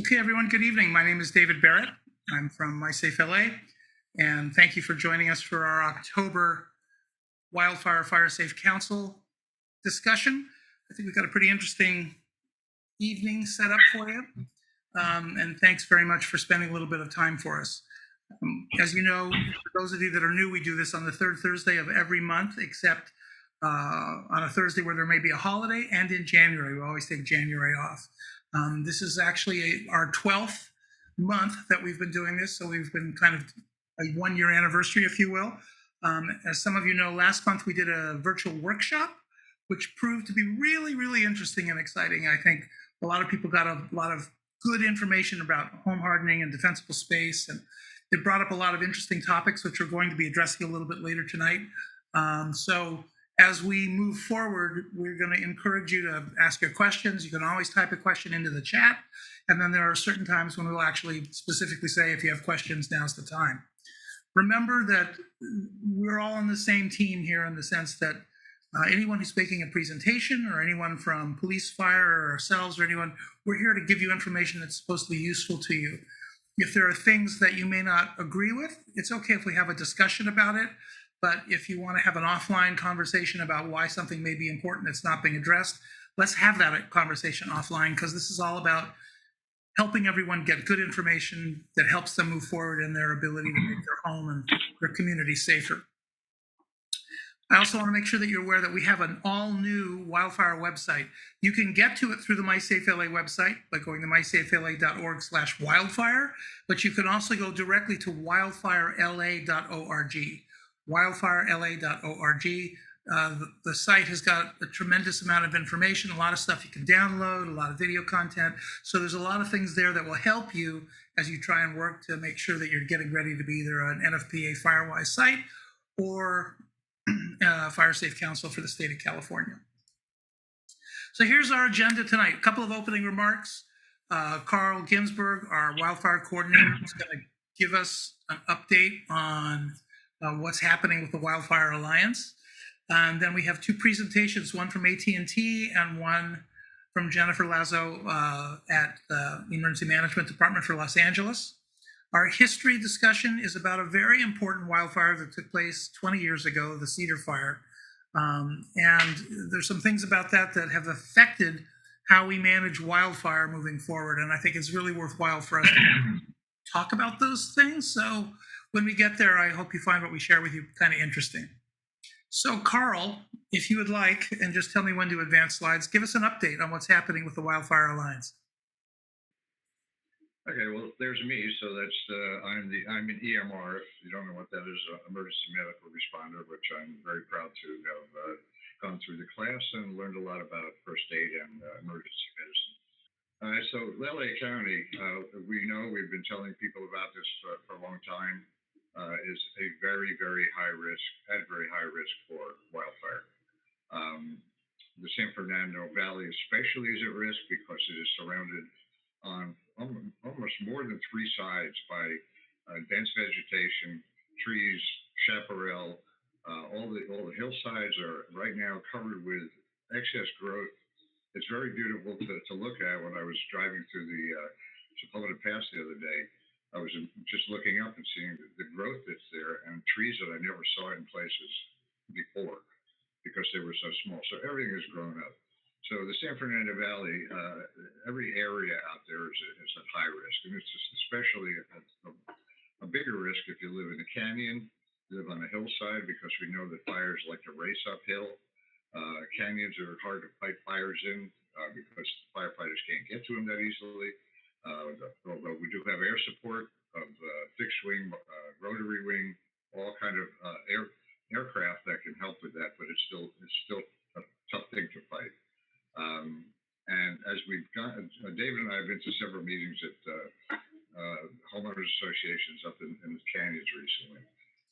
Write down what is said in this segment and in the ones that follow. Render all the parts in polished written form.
Okay, everyone, good evening. My name is David Barrett. I'm from MySafe LA, and thank you for joining us for our October Wildfire Fire Safe Council discussion. I think we've got a pretty interesting evening set up for you, and thanks very much for spending a little bit of time for us. As you know, for those of you that are new, we do this on the third Thursday of every month, except on a Thursday where there may be a holiday, and in January. We always take January off. This is actually our 12th month that we've been doing this, so we've been kind of a one-year anniversary, if you will. As some of you know, last month we did a virtual workshop, which proved to be really, really interesting and exciting. I think a lot of people got a lot of good information about home hardening and defensible space, and it brought up a lot of interesting topics, which we're going to be addressing a little bit later tonight. So as we move forward, we're going to encourage you to ask your questions. You can always type a question into the chat. And then there are certain times when we'll actually specifically say, if you have questions, now's the time. Remember that we're all on the same team here in the sense that anyone who's making a presentation or anyone from police, fire, or ourselves or anyone, we're here to give you information that's supposed to be useful to you. If there are things that you may not agree with, it's okay if we have a discussion about it. But if you want to have an offline conversation about why something may be important that's not being addressed, let's have that conversation offline, because this is all about helping everyone get good information that helps them move forward in their ability to make their home and their community safer. I also want to make sure that you're aware that we have an all-new wildfire website. You can get to it through the MySafe LA website by going to mysafela.org/wildfire, but you can also go directly to wildfirela.org. wildfirela.org. The site has got a tremendous amount of information, a lot of stuff you can download, a lot of video content. So there's a lot of things there that will help you as you try and work to make sure that you're getting ready to be either an NFPA Firewise site or Fire Safe Council for the state of California. So here's our agenda tonight. A couple of opening remarks. Carl Ginsberg, our wildfire coordinator, is going to give us an update on what's happening with the Wildfire Alliance. And then we have two presentations, one from AT&T and one from Jennifer Lazo at the Emergency Management Department for Los Angeles. Our history discussion is about a very important wildfire that took place 20 years ago, the Cedar Fire. And there's some things about that that have affected how we manage wildfire moving forward. And I think it's really worthwhile for us to talk about those things. So when we get there, I hope you find what we share with you kind of interesting. So Carl, if you would like, and just tell me when to advance slides, give us an update on what's happening with the Wildfire Alliance. Okay, well, there's me. So that's I'm an EMR. If you don't know what that is, emergency medical responder, which I'm very proud to have gone through the class and learned a lot about first aid and emergency medicine. So LA County, we know we've been telling people about this for a long time, is a very, very high risk, very high risk for wildfire. The San Fernando Valley especially is at risk because it is surrounded on almost more than three sides by dense vegetation, trees, chaparral. All the hillsides are right now covered with excess growth. It's very beautiful to look at. When I was driving through the Sepulveda Pass the other day, I was just looking up and seeing the growth that's there and trees that I never saw in places before because they were so small. So everything has grown up. So the San Fernando Valley, every area out there is at high risk, and it's just especially a bigger risk if you live in a canyon, you live on a hillside, because we know that fires like to race uphill. Canyons are hard to fight fires in because firefighters can't get to them that easily. Although we do have air support of fixed wing, rotary wing, all kind of aircraft that can help with that, but it's still a tough thing to fight. And as we've gone, David and I have been to several meetings at homeowners associations up in the canyons recently.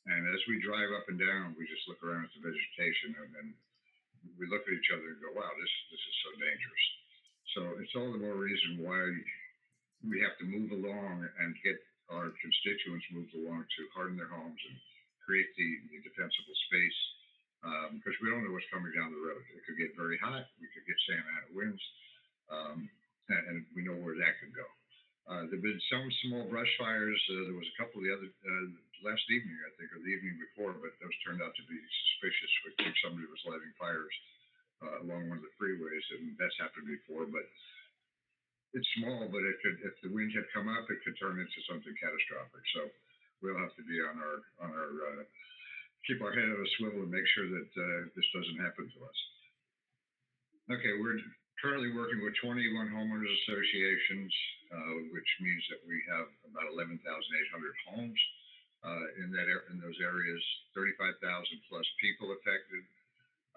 And as we drive up and down, we just look around at the vegetation and we look at each other and go, wow, this is so dangerous. So it's all the more reason why we have to move along and get our constituents moved along to harden their homes and create the defensible space, because we don't know what's coming down the road. It could get very hot. We could get Santa Ana winds, and we know where that could go. There've been some small brush fires. There was a couple the other last evening, I think, or the evening before, but those turned out to be suspicious. We think somebody was lighting fires along one of the freeways, and that's happened before. But it's small, but it could, if the wind had come up, it could turn into something catastrophic. So we'll have to be on our keep our head on a swivel and make sure that this doesn't happen to us. Okay, we're currently working with 21 homeowners associations, which means that we have about 11,800 homes in those areas, 35,000 plus people affected.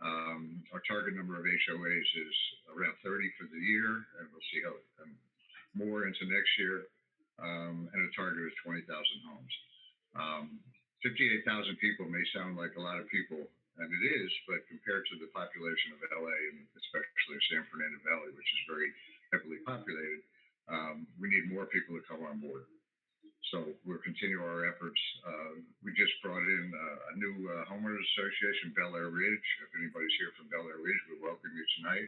Our target number of HOAs is around 30 for the year, and we'll see how more into next year. And a target is 20,000 homes. 58,000 people may sound like a lot of people, and it is, but compared to the population of LA, and especially San Fernando Valley, which is very heavily populated, we need more people to come on board. So we'll continue our efforts. We just brought in a new homeowners association, Bel Air Ridge. If anybody's here from Bel Air Ridge, we welcome you tonight.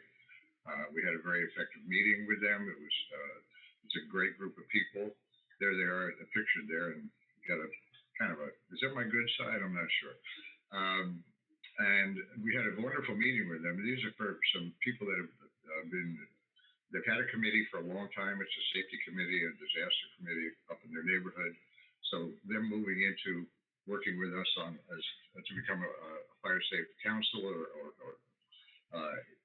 We had a very effective meeting with them. It's a great group of people. There they are, pictured there, and got a kind of is that my good side? I'm not sure. And we had a wonderful meeting with them. These are for some people that have they've had a committee for a long time. It's a safety committee, a disaster committee up in their neighborhood. So them moving into working with us to become a fire safety counselor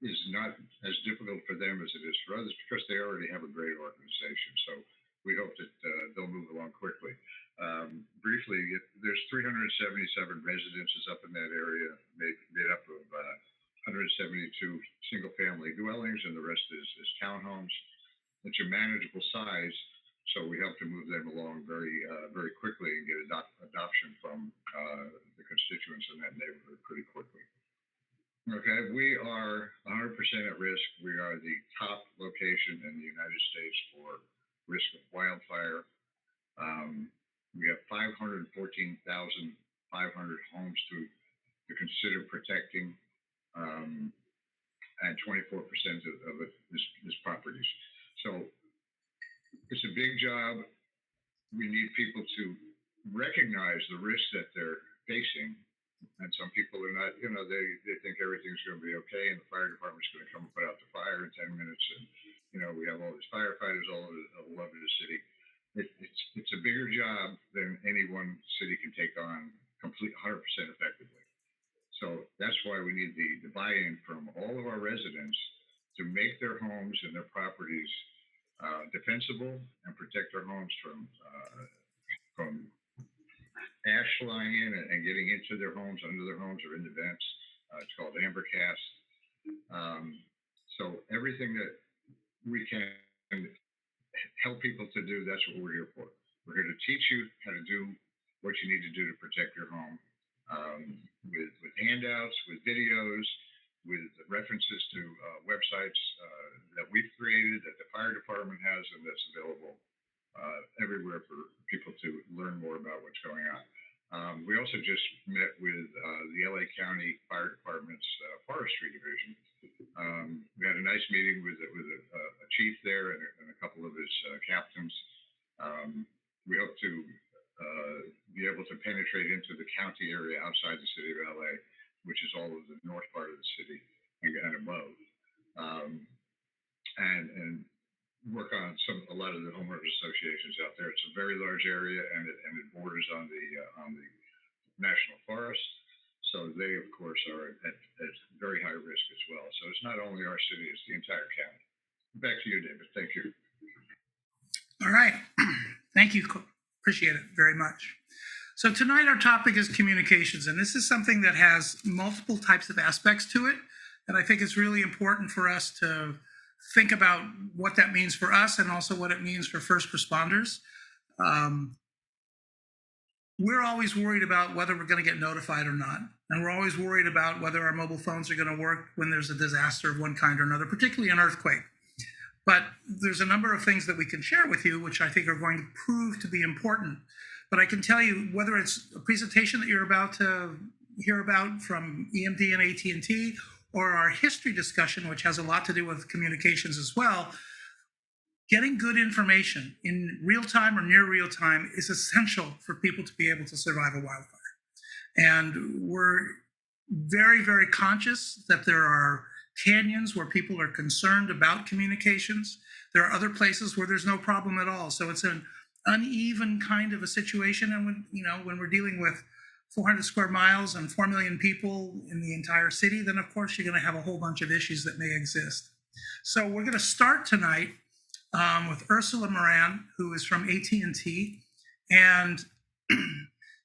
is not as difficult for them as it is for others because they already have a great organization. So we hope that they'll move along quickly. Briefly, there's 377 residences up in that area, made up of 172 single-family dwellings, and the rest is townhomes. It's a manageable size, so we hope to move them along very quickly and get adoption from the constituents in that neighborhood pretty quickly. Okay, we are 100% at risk. We are the top location in the United States for risk of wildfire. We have 514,500 homes to consider protecting, and 24% of it is properties. So it's a big job. We need people to recognize the risks that they're facing. And some people are not, they think everything's going to be okay, and the fire department's going to come and put out the fire in 10 minutes. And, we have all these firefighters all over the city. It's a bigger job than any one city can take on 100% effectively. So that's why we need the buy-in from all of our residents to make their homes and their properties defensible and protect our homes from ash flying in and getting into their homes, under their homes, or in the vents. It's called Ambercast. So everything that we can help people to do, that's what we're here for. We're here to teach you how to do what you need to do to protect your home, with handouts, with videos, with references to websites that we've created, that the fire department has, and that's available everywhere for people to learn more about what's going on. We also just met with the LA County Fire Department's Forestry Division. We had a nice meeting with a chief there and a couple of his captains. We hope to be able to penetrate into the county area outside the city of LA, which is all of the north part of the city and above, and work on a lot of the homeowners associations out there. It's a very large area, and it borders on the national forest. So they, of course, are at very high risk as well. So it's not only our city, it's the entire county. Back to you, David. Thank you. All right. Thank you. Appreciate it very much. So tonight our topic is communications, and this is something that has multiple types of aspects to it. And I think it's really important for us to think about what that means for us and also what it means for first responders. We're always worried about whether we're going to get notified or not. And we're always worried about whether our mobile phones are going to work when there's a disaster of one kind or another, particularly an earthquake. But there's a number of things that we can share with you, which I think are going to prove to be important. But I can tell you, whether it's a presentation that you're about to hear about from EMD and AT&T, or our history discussion, which has a lot to do with communications as well, getting good information in real time or near real time is essential for people to be able to survive a wildfire. And we're very, very conscious that there are canyons where people are concerned about communications. There are other places where there's no problem at all. So it's an uneven kind of a situation. And when we're dealing with 400 square miles and 4 million people in the entire city, then of course you're going to have a whole bunch of issues that may exist. So we're going to start tonight with Ursula Moran, who is from AT&T, and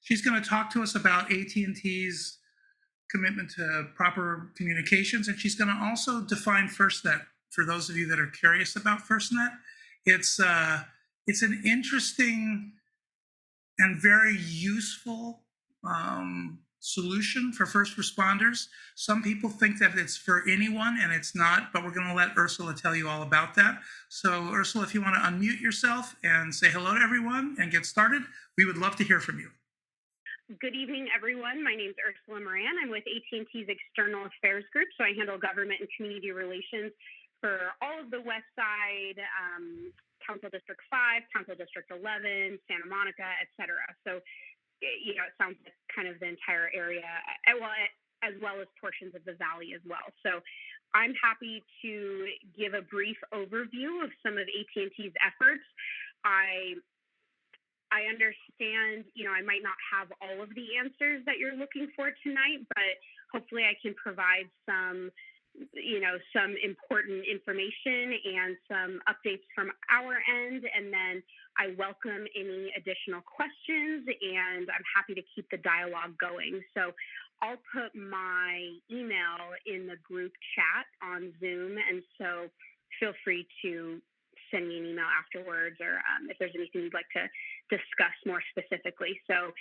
she's going to talk to us about AT&T's commitment to proper communications, and she's going to also define FirstNet for those of you that are curious about FirstNet. It's an interesting and very useful solution for first responders. Some people think that it's for anyone, and it's not, but we're going to let Ursula tell you all about that. So Ursula, if you want to unmute yourself and say hello to everyone and get started, we would love to hear from you. Good evening, everyone. My name is Ursula Moran. I'm with AT&T's External Affairs Group, so I handle government and community relations for all of the West Side, Council District 5, Council District 11, Santa Monica, et cetera. So, it sounds like kind of the entire area, as well as portions of the Valley as well. So I'm happy to give a brief overview of some of AT&T's efforts. I understand, I might not have all of the answers that you're looking for tonight, but hopefully I can provide some important information and some updates from our end. And then I welcome any additional questions, and I'm happy to keep the dialogue going. So I'll put my email in the group chat on Zoom. And so feel free to send me an email afterwards, or if there's anything you'd like to discuss more specifically. So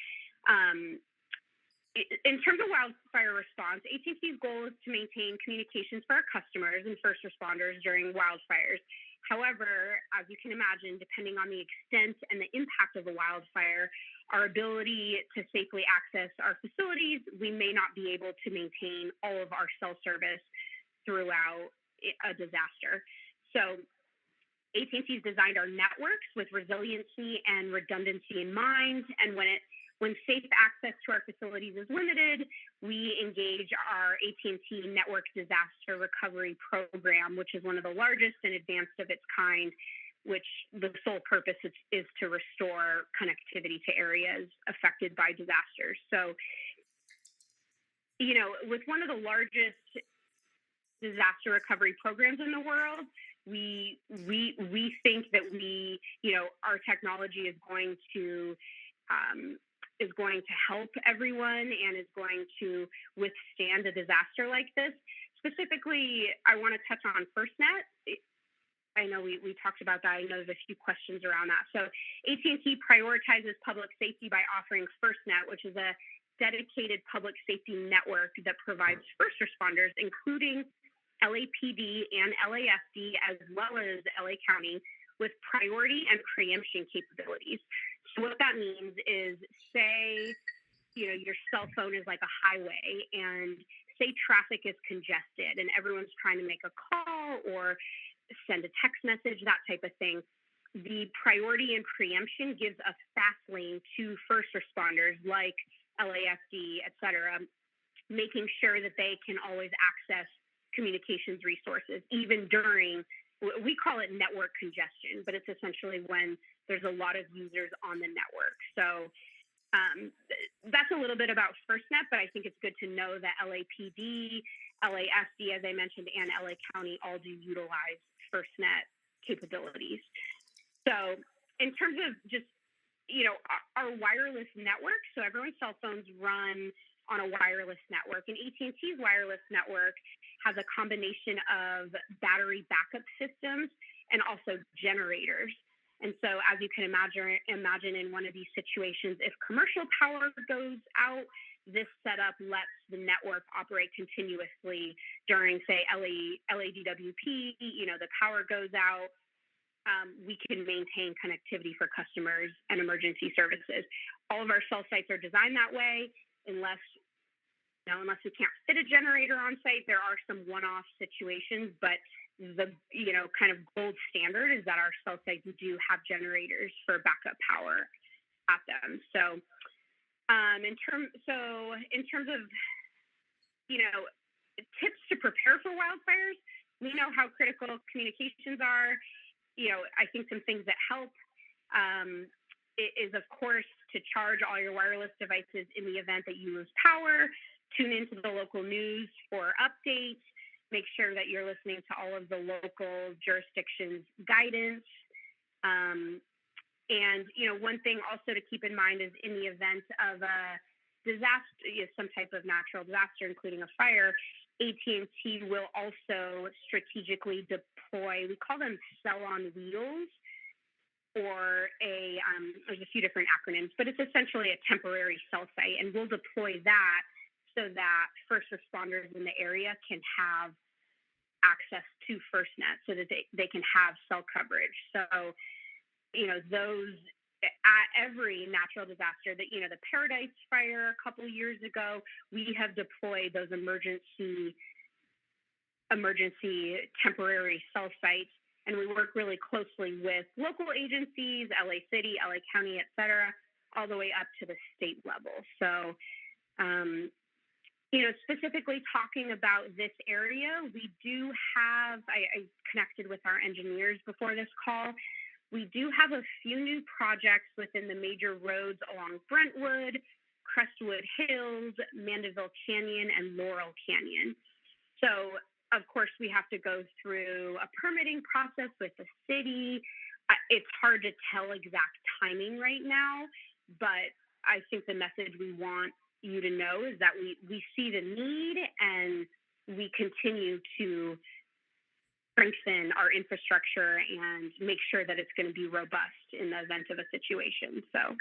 in terms of wildfire response, AT&T's goal is to maintain communications for our customers and first responders during wildfires. However, as you can imagine, depending on the extent and the impact of a wildfire, our ability to safely access our facilities, we may not be able to maintain all of our cell service throughout a disaster. So AT&T's designed our networks with resiliency and redundancy in mind, and when safe access to our facilities is limited, we engage our AT&T Network Disaster Recovery Program, which is one of the largest and advanced of its kind, which the sole purpose is to restore connectivity to areas affected by disasters. So, with one of the largest disaster recovery programs in the world, we think that our technology is going to help everyone and is going to withstand a disaster like this. Specifically, I want to touch on FirstNet. I know we talked about that. I know there's a few questions around that. So AT&T prioritizes public safety by offering FirstNet, which is a dedicated public safety network that provides first responders, including LAPD and LAFD, as well as LA County, with priority and preemption capabilities. So what that means is, say, your cell phone is like a highway, and say traffic is congested and everyone's trying to make a call or send a text message, that type of thing. The priority and preemption gives a fast lane to first responders like LAFD, et cetera, making sure that they can always access communications resources, even during, we call it network congestion, but it's essentially when there's a lot of users on the network. So that's a little bit about FirstNet, but I think it's good to know that LAPD, LAFD, as I mentioned, and LA County all do utilize FirstNet capabilities. So in terms of just, our wireless network, so everyone's cell phones run on a wireless network, and AT&T's wireless network has a combination of battery backup systems and also generators. And so as you can imagine in one of these situations, if commercial power goes out, this setup lets the network operate continuously during, say, LADWP, the power goes out. We can maintain connectivity for customers and emergency services. All of our cell sites are designed that way, unless we can't fit a generator on site. There are some one-off situations, but the kind of gold standard is that our cell sites do have generators for backup power at them. So in terms of you know tips to prepare for wildfires, we know how critical communications are. I think some things that help is, of course, to charge all your wireless devices in the event that you lose power. Tune into the local news for updates. Make sure that you're listening to all of the local jurisdictions' guidance. And one thing also to keep in mind is in the event of a disaster, some type of natural disaster, including a fire, AT&T will also strategically deploy. We call them cell on wheels, or there's a few different acronyms, but it's essentially a temporary cell site, and we'll deploy that so that first responders in the area can have access to FirstNet so that they can have cell coverage. So, those at every natural disaster, that the Paradise Fire a couple of years ago, we have deployed those emergency temporary cell sites, and we work really closely with local agencies, LA City, LA County, et cetera, all the way up to the state level. So, specifically talking about this area, we do have, I connected with our engineers before this call. We do have a few new projects within the major roads along Brentwood, Crestwood Hills, Mandeville Canyon, and Laurel Canyon. So, of course, we have to go through a permitting process with the city. It's hard to tell exact timing right now, but I think the message we want you to know is that we see the need, and we continue to strengthen our infrastructure and make sure that it's going to be robust in the event of a situation. So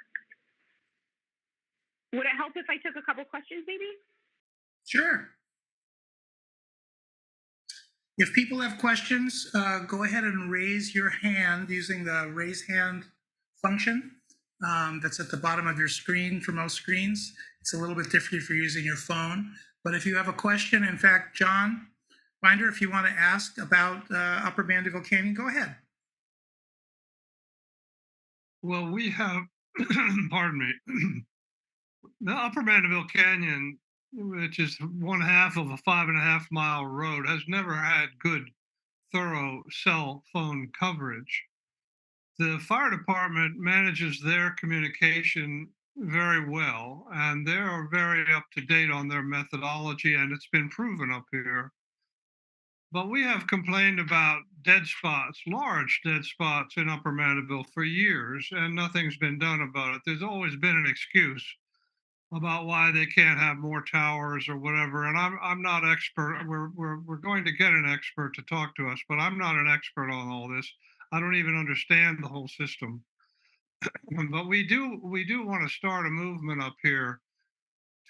would it help if I took a couple questions maybe? Sure. If people have questions, go ahead and raise your hand using the raise hand function that's at the bottom of your screen for most screens. It's a little bit different if you're using your phone. But if you have a question, in fact, John Binder, if you want to ask about Upper Mandeville Canyon, go ahead. Well, we have, pardon me, the Upper Mandeville Canyon, which is one half of a 5.5 mile road, has never had good, thorough cell phone coverage. The fire department manages their communication very well, and they are very up to date on their methodology, and it's been proven up here. But we have complained about dead spots, large dead spots in Upper Mandeville for years, and nothing's been done about it. There's always been an excuse about why they can't have more towers or whatever. And I'm not expert. We're going to get an expert to talk to us, but I'm not an expert on all this. I don't even understand the whole system. But we do want to start a movement up here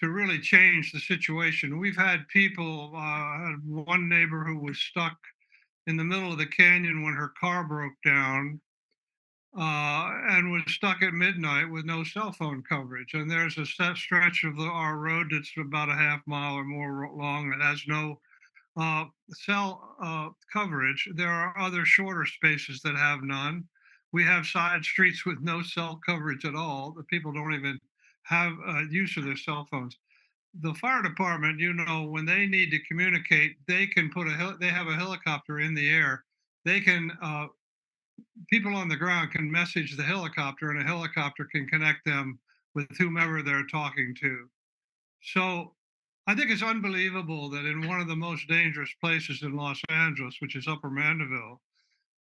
to really change the situation. We've had people, had one neighbor who was stuck in the middle of the canyon when her car broke down, and was stuck at midnight with no cell phone coverage. And there's a set stretch of our road that's about a half mile or more long that has no cell coverage. There are other shorter spaces that have none. We have side streets with no cell coverage at all. The people don't even have use of their cell phones. The fire department, when they need to communicate, they can they have a helicopter in the air. They can people on the ground can message the helicopter, and a helicopter can connect them with whomever they're talking to. So I think it's unbelievable that in one of the most dangerous places in Los Angeles, which is Upper Mandeville,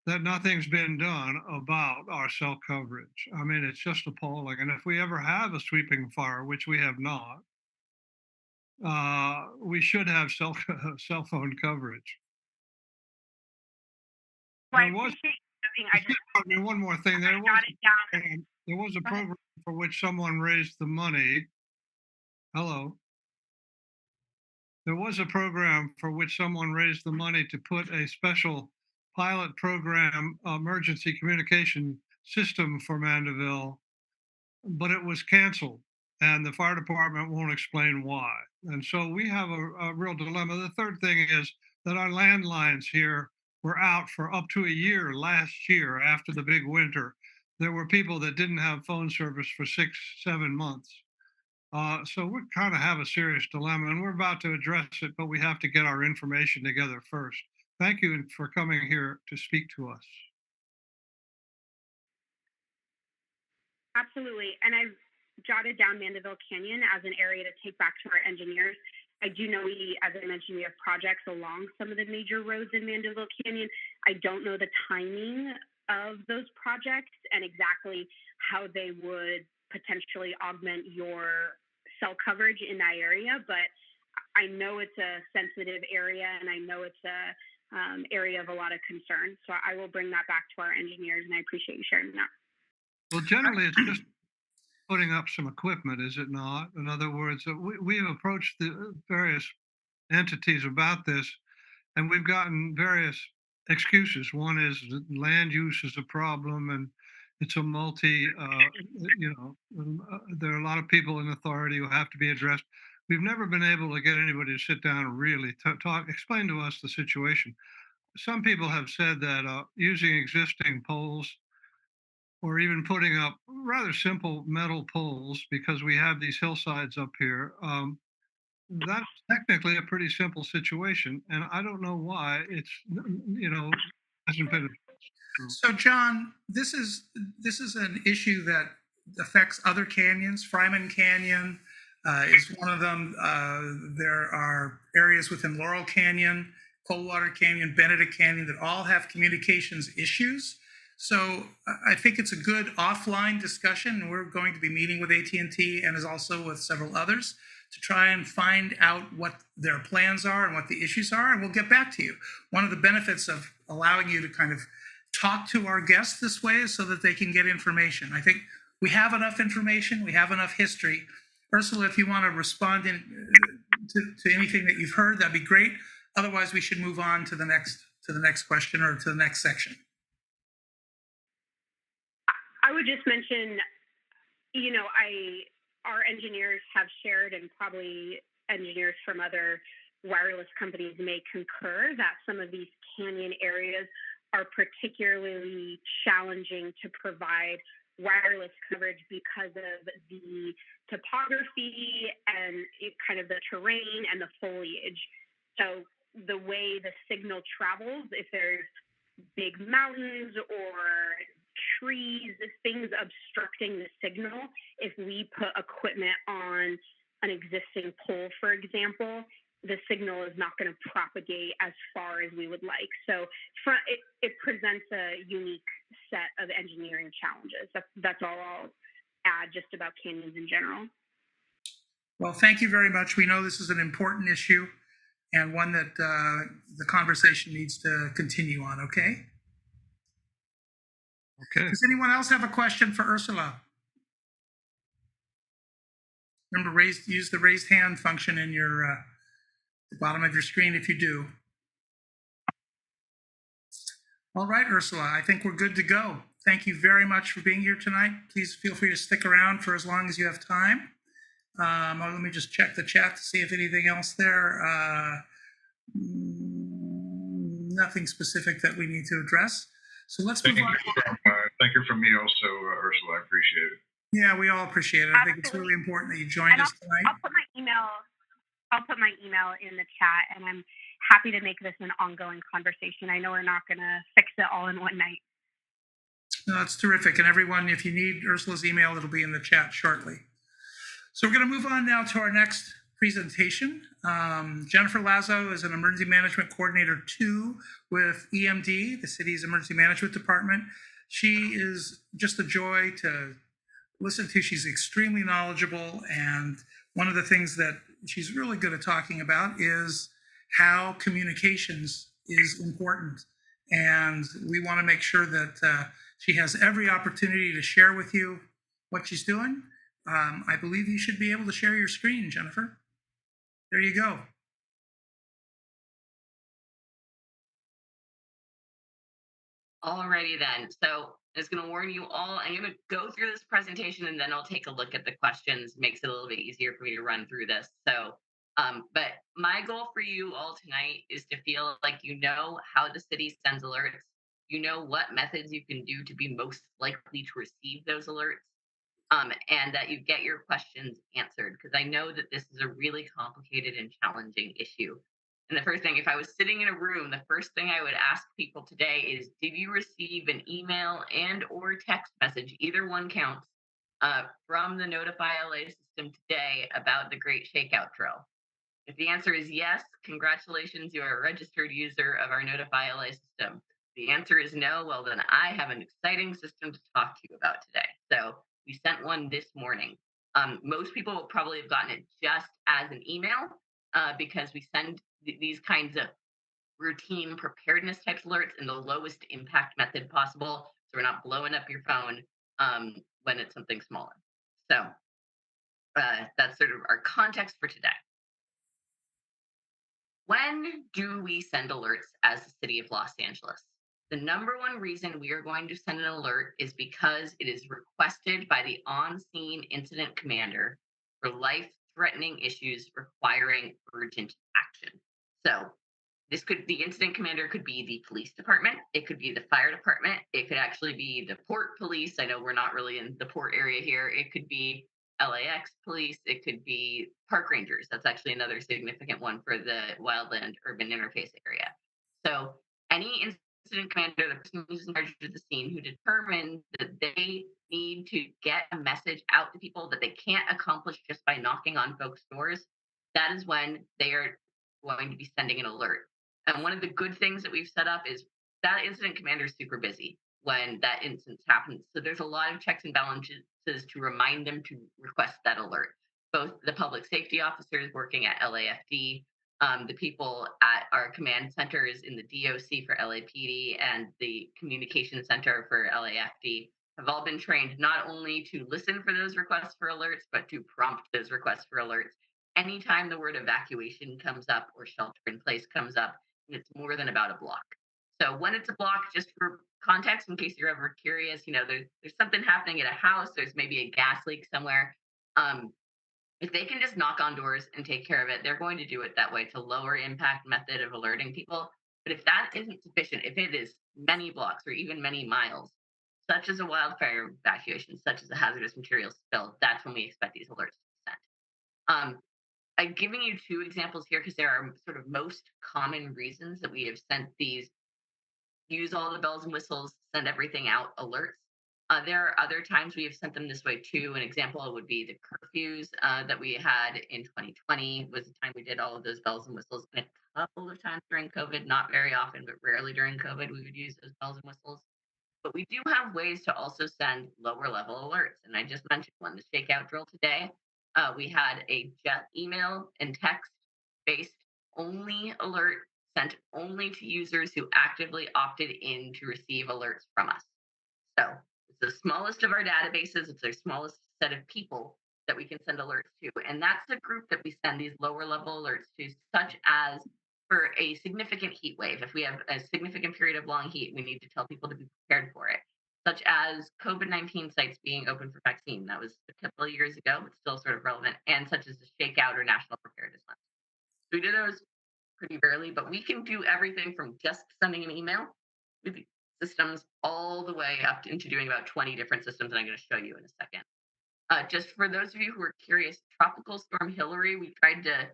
that nothing's been done about our cell coverage. I mean, it's just appalling. And if we ever have a sweeping fire, which we have not, we should have cell phone coverage. Well, There was, one more thing. There was a program for which someone raised the money. Hello. There was a program for which someone raised the money to put a special pilot program emergency communication system for Mandeville, but it was canceled, and the fire department won't explain why. And so we have a real dilemma. The third thing is that our landlines here were out for up to a year last year after the big winter. There were people that didn't have phone service for 6, 7 months. So we kind of have a serious dilemma, and we're about to address it, but we have to get our information together first. Thank you for coming here to speak to us. Absolutely. And I've jotted down Mandeville Canyon as an area to take back to our engineers. I do know as I mentioned, we have projects along some of the major roads in Mandeville Canyon. I don't know the timing of those projects and exactly how they would potentially augment your cell coverage in that area, but I know it's a sensitive area and I know it's a area of a lot of concern. So I will bring that back to our engineers and I appreciate you sharing that. Well, generally, it's just putting up some equipment, is it not? In other words, we've approached the various entities about this, and we've gotten various excuses. One is that land use is a problem, and it's a there are a lot of people in authority who have to be addressed. We've never been able to get anybody to sit down and really talk, explain to us the situation. Some people have said that using existing poles or even putting up rather simple metal poles because we have these hillsides up here. That's technically a pretty simple situation, and I don't know why hasn't been. So, John, this is an issue that affects other canyons. Fryman Canyon is one of them. There are areas within Laurel Canyon, Coldwater Canyon, Benedict Canyon that all have communications issues. So I think it's a good offline discussion. We're going to be meeting with AT&T and as also with several others to try and find out what their plans are and what the issues are, and we'll get back to you. One of the benefits of allowing you to kind of talk to our guests this way is so that they can get information. I think we have enough information, we have enough history. Ursula, if you want to respond to anything that you've heard, that'd be great. Otherwise, we should move on to the next question or to the next section. I would just mention, our engineers have shared, and probably engineers from other wireless companies may concur, that some of these canyon areas are particularly challenging to provide wireless coverage because of the topography and kind of the terrain and the foliage. So the way the signal travels, if there's big mountains or trees, things obstructing the signal, if we put equipment on an existing pole, for example, the signal is not going to propagate as far as we would like. So it presents a unique set of engineering challenges. That's all I'll add just about canyons in general. Well, thank you very much. We know this is an important issue and one that the conversation needs to continue on, okay? Okay. Does anyone else have a question for Ursula? Remember, use the raised hand function in your the bottom of your screen if you do. All right, Ursula, I think we're good to go. Thank you very much for being here tonight. Please feel free to stick around for as long as you have time. Let me just check the chat to see if anything else there. Nothing specific that we need to address. So let's move on. Thank you from me also, Ursula. I appreciate it. Yeah, we all appreciate it. I think it's really important that you joined us tonight. I'll put my email in the chat, and I'm happy to make this an ongoing conversation. I know we're not going to fix it all in one night. No, that's terrific. And everyone, if you need Ursula's email, it'll be in the chat shortly. So we're going to move on now to our next presentation. Jennifer Lazo is an Emergency Management Coordinator 2 with EMD, the city's Emergency Management Department. She is just a joy to listen to. She's extremely knowledgeable, and one of the things that she's really good at talking about is how communications is important. And we want to make sure that she has every opportunity to share with you what she's doing. I believe you should be able to share your screen, Jennifer. There you go. Alrighty then. So I'm just going to warn you all, I'm going to go through this presentation and then I'll take a look at the questions. Makes it a little bit easier for me to run through this. So But my goal for you all tonight is to feel like you know how the city sends alerts, you know what methods you can do to be most likely to receive those alerts, and that you get your questions answered. Because I know that this is a really complicated and challenging issue. And the first thing, if I was sitting in a room, the first thing I would ask people today is, did you receive an email and or text message, either one counts, from the Notify LA system today about the Great Shakeout Drill? If the answer is yes, congratulations, you are a registered user of our Notify LA system. If the answer is no, well, then I have an exciting system to talk to you about today. So we sent one this morning. Most people will probably have gotten it just as an email because we send these kinds of routine preparedness types alerts in the lowest impact method possible. So we're not blowing up your phone when it's something smaller. So that's sort of our context for today. When do we send alerts as the city of Los Angeles? The number one reason we are going to send an alert is because it is requested by the on scene incident commander for life threatening issues requiring urgent action. So, the incident commander could be the police department, it could be the fire department, it could actually be the port police. I know we're not really in the port area here. It could be LAX police, it could be park rangers. That's actually another significant one for the wildland urban interface area. So any incident commander, the person who's in charge of the scene, who determines that they need to get a message out to people that they can't accomplish just by knocking on folks' doors, that is when they are going to be sending an alert. And one of the good things that we've set up is that incident commander is super busy when that instance happens. So there's a lot of checks and balances to remind them to request that alert. Both the public safety officers working at LAFD, the people at our command centers in the DOC for LAPD, and the communication center for LAFD have all been trained not only to listen for those requests for alerts, but to prompt those requests for alerts anytime the word evacuation comes up or shelter in place comes up, and it's more than about a block. So when it's a block, just for context, in case you're ever curious, there's something happening at a house, there's maybe a gas leak somewhere. Um, if they can just knock on doors and take care of it, they're going to do it that way to lower impact method of alerting people. But if that isn't sufficient, if it is many blocks or even many miles, such as a wildfire evacuation, such as a hazardous materials spill, that's when we expect these alerts to be sent. Um, I'm giving you two examples here because there are sort of most common reasons that we have sent these use all the bells and whistles, send everything out alerts. There are other times we have sent them this way too. An example would be the curfews that we had in 2020 was the time we did all of those bells and whistles. And a couple of times during COVID, not very often, but rarely during COVID, we would use those bells and whistles. But we do have ways to also send lower level alerts. And I just mentioned one, the shakeout drill today. We had a jet email and text based only alert sent only to users who actively opted in to receive alerts from us. So it's the smallest of our databases. It's our smallest set of people that we can send alerts to. And that's the group that we send these lower level alerts to, such as for a significant heat wave. If we have a significant period of long heat, we need to tell people to be prepared for it, such as COVID-19 sites being open for vaccine. That was a couple of years ago, but still sort of relevant, and such as the shakeout or national preparedness month. So we do those pretty rarely, but we can do everything from just sending an email with systems all the way up into doing about 20 different systems, and I'm going to show you in a second. Just for those of you who are curious, Tropical Storm Hillary, we tried to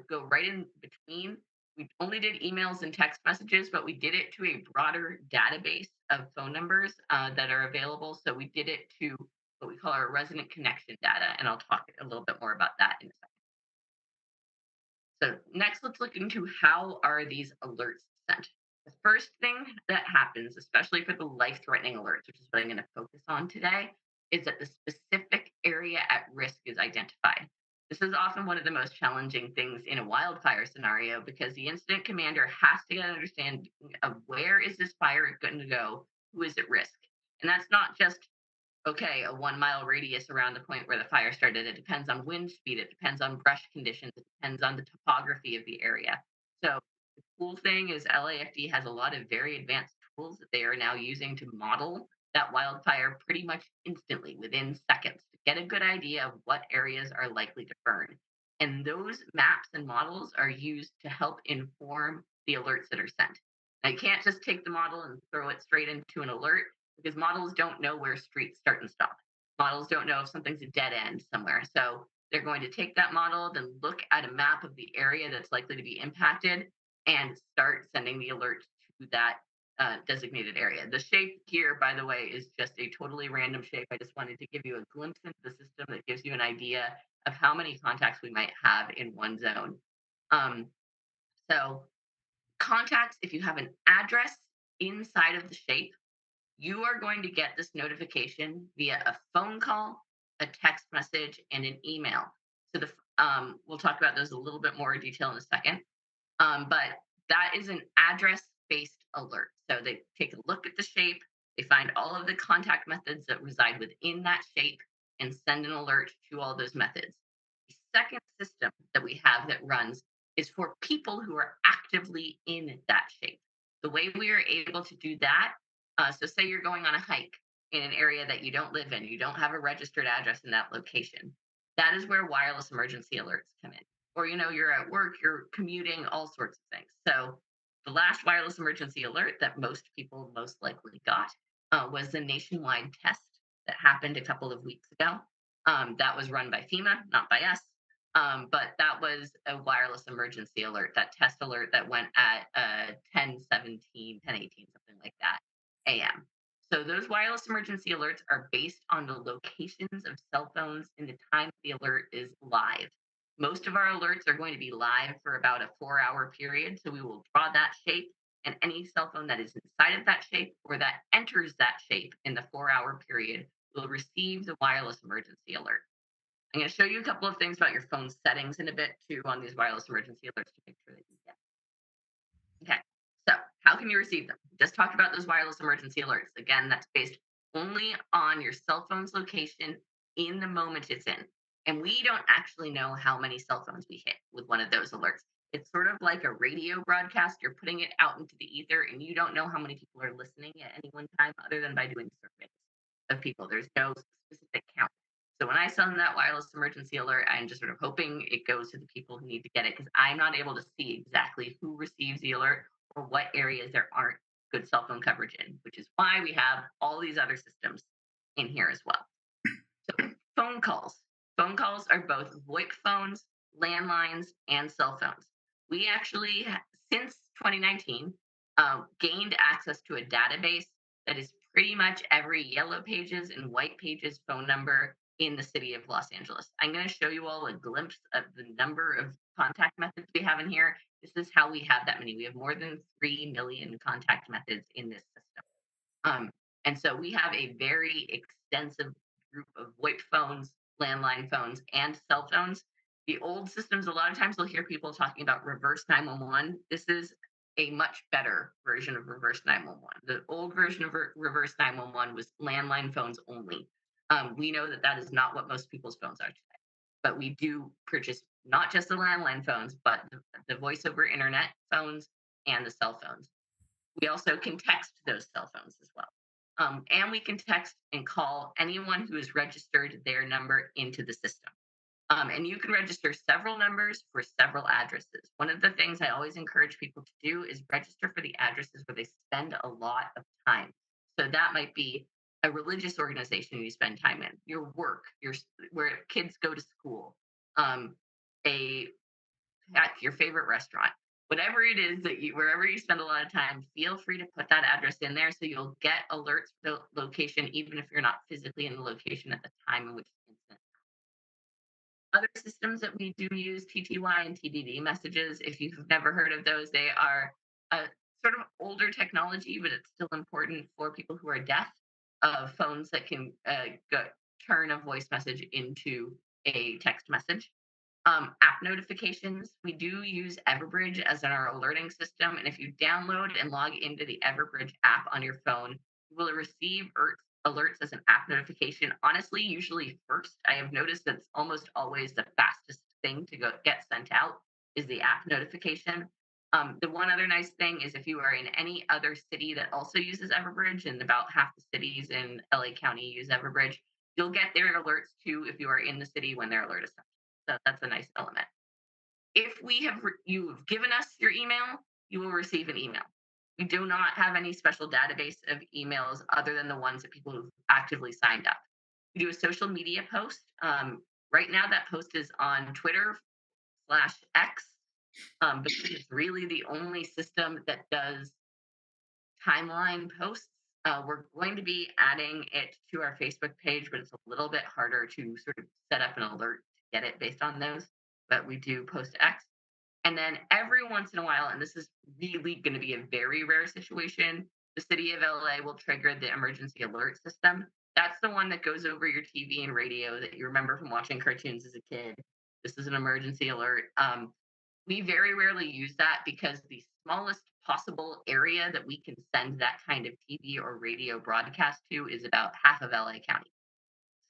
go right in between. We only did emails and text messages, but we did it to a broader database of phone numbers that are available. So we did it to what we call our resident connection data, and I'll talk a little bit more about that in a second. So next, let's look into how are these alerts sent. The first thing that happens, especially for the life-threatening alerts, which is what I'm going to focus on today, is that the specific area at risk is identified. This is often one of the most challenging things in a wildfire scenario because the incident commander has to get an understanding of where is this fire going to go, who is at risk. And that's not just okay, a 1 mile radius around the point where the fire started. It depends on wind speed, it depends on brush conditions, it depends on the topography of the area. So the cool thing is LAFD has a lot of very advanced tools that they are now using to model that wildfire pretty much instantly within seconds to get a good idea of what areas are likely to burn. And those maps and models are used to help inform the alerts that are sent. Now, you can't just take the model and throw it straight into an alert because models don't know where streets start and stop. Models don't know if something's a dead end somewhere. So they're going to take that model, then look at a map of the area that's likely to be impacted and start sending the alert to that designated area. The shape here, by the way, is just a totally random shape. I just wanted to give you a glimpse into the system that gives you an idea of how many contacts we might have in one zone. Um, so, contacts, if you have an address inside of the shape, you are going to get this notification via a phone call, a text message, and an email. So, we'll talk about those a little bit more in detail in a second. But that is an address based alert. So they take a look at the shape, they find all of the contact methods that reside within that shape, and send an alert to all those methods. The second system that we have that runs is for people who are actively in that shape. The way we are able to do that, so say you're going on a hike in an area that you don't live in, you don't have a registered address in that location. That is where wireless emergency alerts come in. Or you're at work, you're commuting, all sorts of things. So the last wireless emergency alert that most people most likely got was the nationwide test that happened a couple of weeks ago. That was run by FEMA, not by us. But that was a wireless emergency alert, that test alert that went at 10:17, 10:18, something like that, a.m. So those wireless emergency alerts are based on the locations of cell phones and the time the alert is live. Most of our alerts are going to be live for about a 4 hour period. So we will draw that shape, and any cell phone that is inside of that shape or that enters that shape in the 4 hour period will receive the wireless emergency alert. I'm going to show you a couple of things about your phone settings in a bit too on these wireless emergency alerts to make sure that you get. Okay, so how can you receive them? Just talked about those wireless emergency alerts. Again, that's based only on your cell phone's location in the moment it's in. And we don't actually know how many cell phones we hit with one of those alerts. It's sort of like a radio broadcast. You're putting it out into the ether, and you don't know how many people are listening at any one time other than by doing surveys of people. There's no specific count. So when I send that wireless emergency alert, I'm just sort of hoping it goes to the people who need to get it because I'm not able to see exactly who receives the alert or what areas there aren't good cell phone coverage in, which is why we have all these other systems in here as well. So phone calls. Phone calls are both VoIP phones, landlines, and cell phones. We actually, since 2019, gained access to a database that is pretty much every Yellow Pages and White Pages phone number in the city of Los Angeles. I'm going to show you all a glimpse of the number of contact methods we have in here. This is how we have that many. We have more than 3 million contact methods in this system. And so we have a very extensive group of VoIP phones, landline phones, and cell phones. The old systems, a lot of times we'll hear people talking about reverse 911. This is a much better version of reverse 911. The old version of reverse 911 was landline phones only. We know that that is not what most people's phones are today, but we do purchase not just the landline phones, but the voice over internet phones and the cell phones. We also can text those cell phones as well. And we can text and call anyone who has registered their number into the system. And you can register several numbers for several addresses. One of the things I always encourage people to do is register for the addresses where they spend a lot of time. So that might be a religious organization you spend time in, your work, where kids go to school, a at your favorite restaurant, whatever it is that wherever you spend a lot of time, feel free to put that address in there so you'll get alerts for the location, even if you're not physically in the location at the time in which the incident. Other systems that we do use, TTY and TDD messages. If you've never heard of those, they are a sort of older technology, but it's still important for people who are deaf. Phones that can turn a voice message into a text message. App notifications. We do use Everbridge as our alerting system. And if you download and log into the Everbridge app on your phone, you will receive alerts as an app notification. Honestly, usually first. I have noticed that's almost always the fastest thing to get sent out is the app notification. The one other nice thing is if you are in any other city that also uses Everbridge, and about half the cities in LA County use Everbridge, you'll get their alerts too if you are in the city when their alert is sent. So that's a nice element. If you've given us your email, you will receive an email. We do not have any special database of emails other than the ones that people who've actively signed up. We do a social media post. Right now, that post is on Twitter/X, because it's really the only system that does timeline posts. We're going to be adding it to our Facebook page, but it's a little bit harder to sort of set up an alert to get it based on those. But we do post X. And then every once in a while, and this is really going to be a very rare situation, the city of LA will trigger the emergency alert system. That's the one that goes over your TV and radio that you remember from watching cartoons as a kid. This is an emergency alert. We very rarely use that because the smallest possible area that we can send that kind of TV or radio broadcast to is about half of LA County.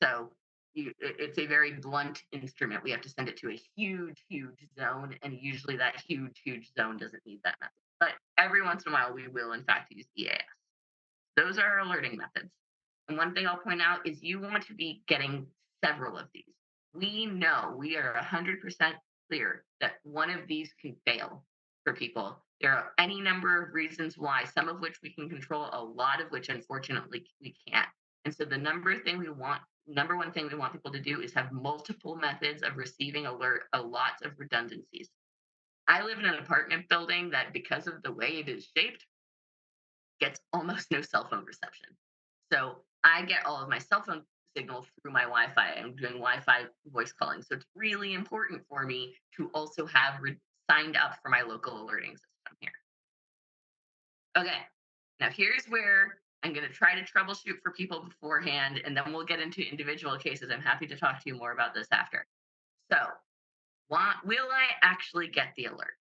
So it's a very blunt instrument. We have to send it to a huge, huge zone, and usually that huge, huge zone doesn't need that method. But every once in a while, we will in fact use EAS. Those are our alerting methods. And one thing I'll point out is you want to be getting several of these. We know we are 100% clear that one of these can fail for people. There are any number of reasons why, some of which we can control, a lot of which unfortunately we can't. And so the number one thing we want people to do is have multiple methods of receiving alert, a lot of redundancies. I live in an apartment building that, because of the way it is shaped, gets almost no cell phone reception. So I get all of my cell phone signal through my Wi-Fi. I'm doing Wi-Fi voice calling. So it's really important for me to also have signed up for my local alerting system here. Okay, now here's where I'm going to try to troubleshoot for people beforehand, and then we'll get into individual cases. I'm happy to talk to you more about this after. So, will I actually get the alert?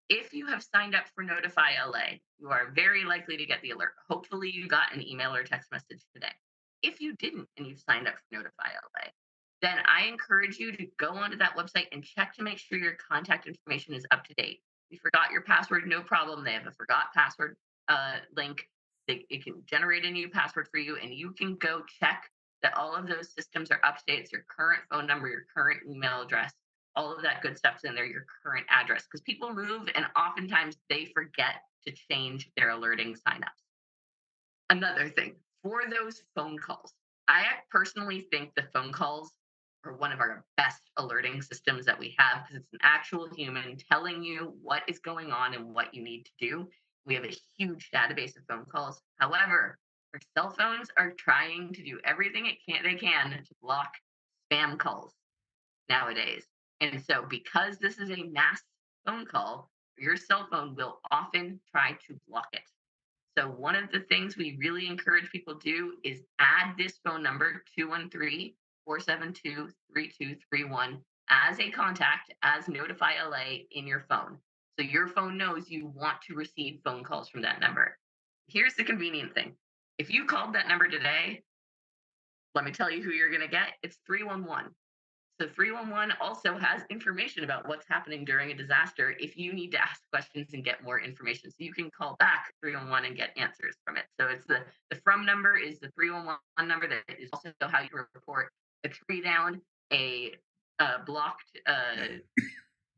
If you have signed up for Notify LA, you are very likely to get the alert. Hopefully, you got an email or text message today. If you didn't and you've signed up for Notify LA, then I encourage you to go onto that website and check to make sure your contact information is up to date. If you forgot your password, no problem. They have a forgot password link. It can generate a new password for you, and you can go check that all of those systems are up to date. It's your current phone number, your current email address, all of that good stuff's in there, your current address, because people move and oftentimes they forget to change their alerting signups. Another thing, for those phone calls, I personally think the phone calls are one of our best alerting systems that we have, because it's an actual human telling you what is going on and what you need to do. We have a huge database of phone calls. However, our cell phones are trying to do everything they can to block spam calls nowadays. And so, because this is a mass phone call, your cell phone will often try to block it. So, one of the things we really encourage people to do is add this phone number, 213-472-3231, as a contact, as Notify LA in your phone. So, your phone knows you want to receive phone calls from that number. Here's the convenient thing: if you called that number today, let me tell you who you're going to get. It's 311. So 311 also has information about what's happening during a disaster if you need to ask questions and get more information. So you can call back 311 and get answers from it. So it's the from number is the 311 number that is also how you report a tree down, a blocked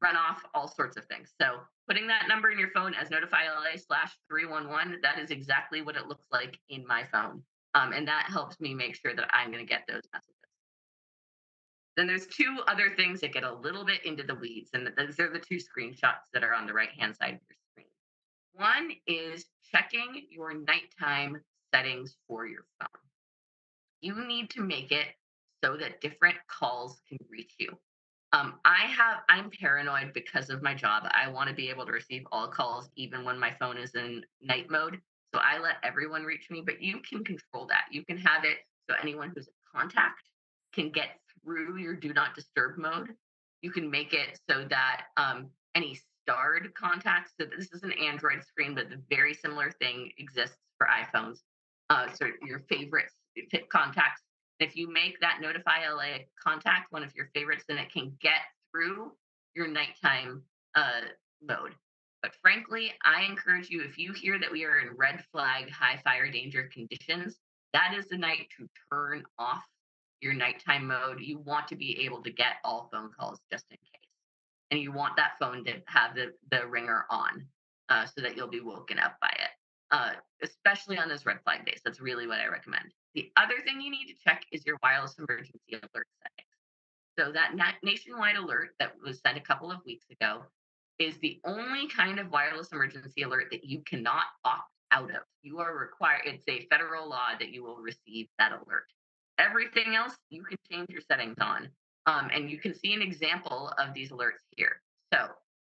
runoff, all sorts of things. So putting that number in your phone as Notify LA/311, that is exactly what it looks like in my phone. And that helps me make sure that I'm going to get those messages. Then there's two other things that get a little bit into the weeds, and those are the two screenshots that are on the right-hand side of your screen. One is checking your nighttime settings for your phone. You need to make it so that different calls can reach you. I'm paranoid because of my job. I want to be able to receive all calls, even when my phone is in night mode. So I let everyone reach me, but you can control that. You can have it so anyone who's a contact can get through your do not disturb mode. You can make it so that any starred contacts, so this is an Android screen, but the very similar thing exists for iPhones. So your favorites, contacts, if you make that Notify LA contact one of your favorites, then it can get through your nighttime mode. But frankly, I encourage you, if you hear that we are in red flag, high fire danger conditions, that is the night to turn off your nighttime mode. You want to be able to get all phone calls just in case. and you want that phone to have the ringer on so that you'll be woken up by it, especially on those red flag days. That's really what I recommend. The other thing you need to check is your wireless emergency alert settings. So that nationwide alert that was sent a couple of weeks ago is the only kind of wireless emergency alert that you cannot opt out of. You are required, it's a federal law that you will receive that alert. Everything else you can change your settings on. And you can see an example of these alerts here. So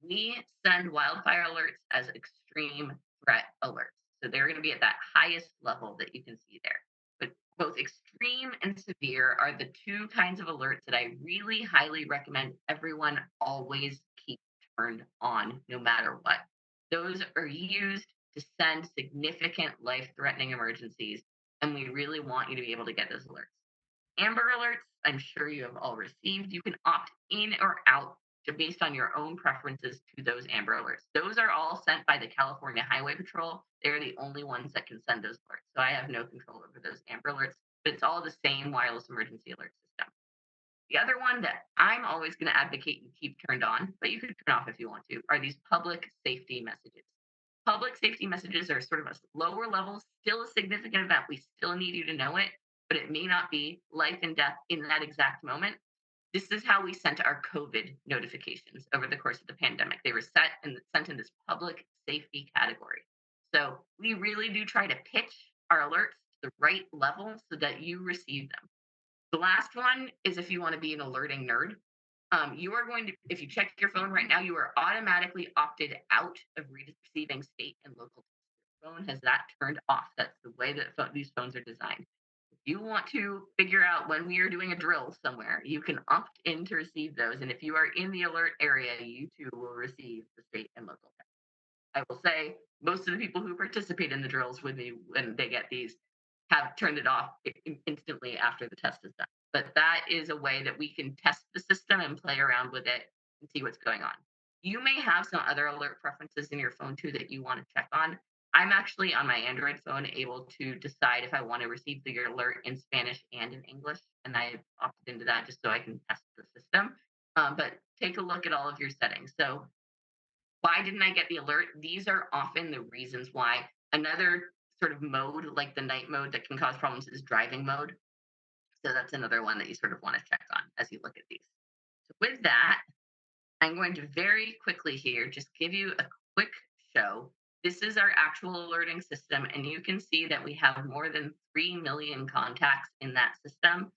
we send wildfire alerts as extreme threat alerts. So they're going to be at that highest level that you can see there. But both extreme and severe are the two kinds of alerts that I really highly recommend everyone always keep turned on no matter what. Those are used to send significant life threatening emergencies, and we really want you to be able to get those alerts. Amber alerts, I'm sure you have all received. You can opt in or out based on your own preferences to those Amber alerts. Those are all sent by the California Highway Patrol. They're the only ones that can send those alerts. So I have no control over those Amber alerts, but it's all the same wireless emergency alert system. The other one that I'm always going to advocate you keep turned on, but you can turn off if you want to, are these public safety messages. Public safety messages are sort of a lower level, still a significant event. We still need you to know it, but it may not be life and death in that exact moment. This is how we sent our COVID notifications over the course of the pandemic. They were set and sent in this public safety category. So we really do try to pitch our alerts to the right level so that you receive them. The last one is if you want to be an alerting nerd. You are going to, if you check your phone right now, you are automatically opted out of receiving state and local. Your phone has that turned off. That's the way that these phones are designed. If you want to figure out when we are doing a drill somewhere, you can opt in to receive those. And if you are in the alert area, you too will receive the state and local. I will say most of the people who participate in the drills with me when they get these have turned it off instantly after the test is done. But that is a way that we can test the system and play around with it and see what's going on. You may have some other alert preferences in your phone too that you want to check on. I'm actually on my Android phone able to decide if I want to receive the alert in Spanish and in English, and I opted into that just so I can test the system. But take a look at all of your settings. So why didn't I get the alert? These are often the reasons why. Another sort of mode, like the night mode that can cause problems, is driving mode. So that's another one that you sort of want to check on as you look at these. So with that, I'm going to very quickly here just give you a quick show. This is our actual alerting system, and you can see that we have more than 3 million contacts in that system.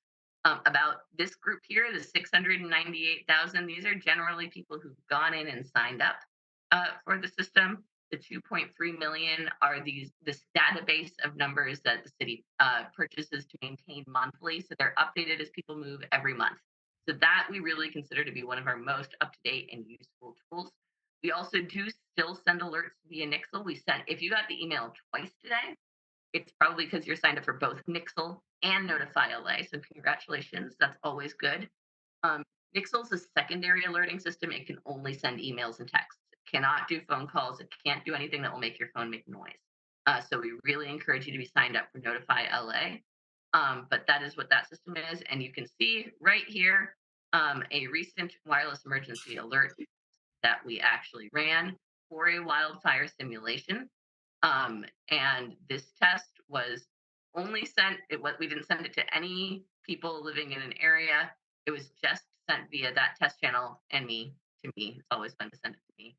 About this group here, the 698,000, these are generally people who've gone in and signed up for the system. The 2.3 million are this database of numbers that the city purchases to maintain monthly. So they're updated as people move every month. So that we really consider to be one of our most up-to-date and useful tools. We also do still send alerts via Nixle. If you got the email twice today, it's probably because you're signed up for both Nixle and Notify LA. So congratulations, that's always good. Nixle's a secondary alerting system. It can only send emails and texts. It cannot do phone calls. It can't do anything that will make your phone make noise. So we really encourage you to be signed up for Notify LA. But that is what that system is. And you can see right here a recent wireless emergency alert that we actually ran for a wildfire simulation. And this test was only sent, we didn't send it to any people living in an area. It was just sent via that test channel and me to me. It's always fun to send it to me.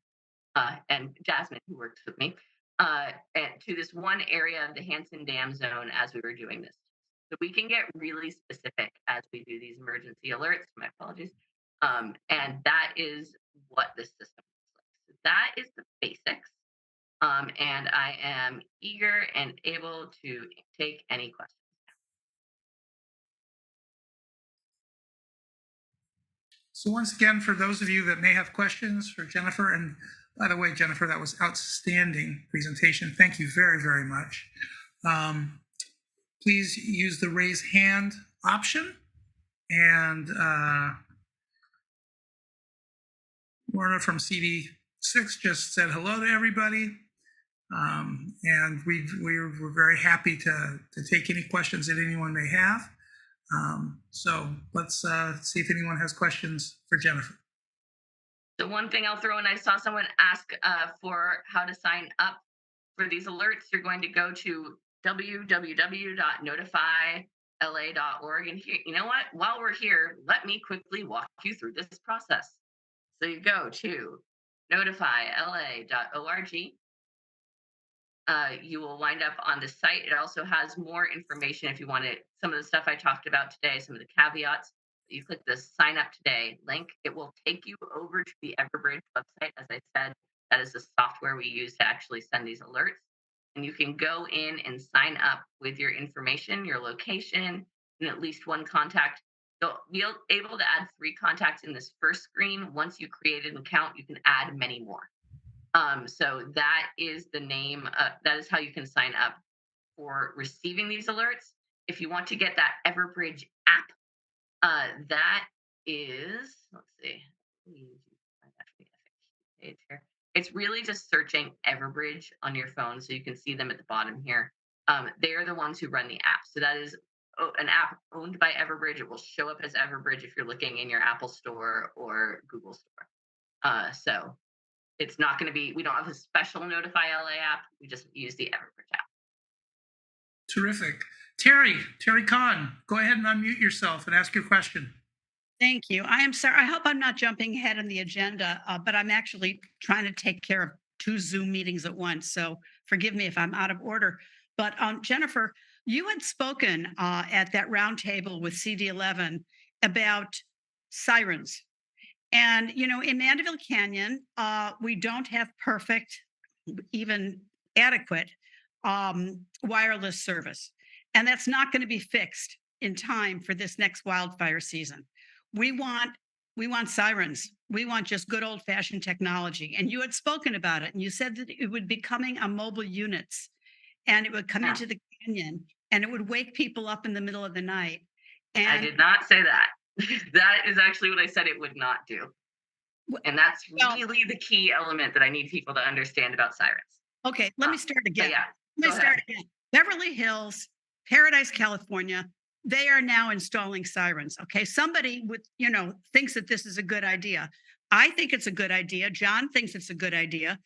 And Jasmine, who works with me, and to this one area of the Hanson Dam zone as we were doing this. So we can get really specific as we do these emergency alerts. My apologies. And that is what this system looks like. So that is the basics. And I am eager and able to take any questions. So once again, for those of you that may have questions for Jennifer, and by the way, Jennifer, that was outstanding presentation. Thank you very, very much. Please use the raise hand option. And Lorna from CD6 just said hello to everybody. And we're very happy to take any questions that anyone may have. So let's see if anyone has questions for Jennifer. So one thing I'll throw in, I saw someone ask for how to sign up for these alerts. You're going to go to www.notifyla.org. And here, you know what? While we're here, let me quickly walk you through this process. So you go to notifyla.org. You will wind up on the site. It also has more information if you want it. Some of the stuff I talked about today, some of the caveats. You click the sign up today link. It will take you over to the Everbridge website. As I said, that is the software we use to actually send these alerts. And you can go in and sign up with your information, your location, and at least one contact. You'll be able to add 3 contacts in this first screen. Once you create an account, you can add many more. So that is the name. That is how you can sign up for receiving these alerts. If you want to get that Everbridge app, that is, let's see, page here. It's really just searching Everbridge on your phone, so you can see them at the bottom here. They are the ones who run the app. So that is an app owned by Everbridge. It will show up as Everbridge if you're looking in your Apple Store or Google Store. So it's not going to be, we don't have a special Notify LA app. We just use the Everbridge app. Terrific. Terry Kahn, go ahead and unmute yourself and ask your question. Thank you. I am sorry. I hope I'm not jumping ahead on the agenda, but I'm actually trying to take care of 2 Zoom meetings at once. So forgive me if I'm out of order. But Jennifer, you had spoken at that roundtable with CD11 about sirens. And, you know, in Mandeville Canyon, we don't have perfect, even adequate wireless service. And that's not going to be fixed in time for this next wildfire season. We want sirens. We want just good old fashioned technology. And you had spoken about it, and you said that it would be coming on mobile units, and it would come Yeah. into the canyon, and it would wake people up in the middle of the night. I And did not say that. That is actually what I said it would not do. And that's well, really the key element that I need people to understand about sirens. okay, let me start So again. yeah, Let go me start ahead. again. Beverly Hills, Paradise, California, they are now installing sirens. Okay. Somebody with, you know, thinks that this is a good idea. I think it's a good idea. John thinks it's a good idea.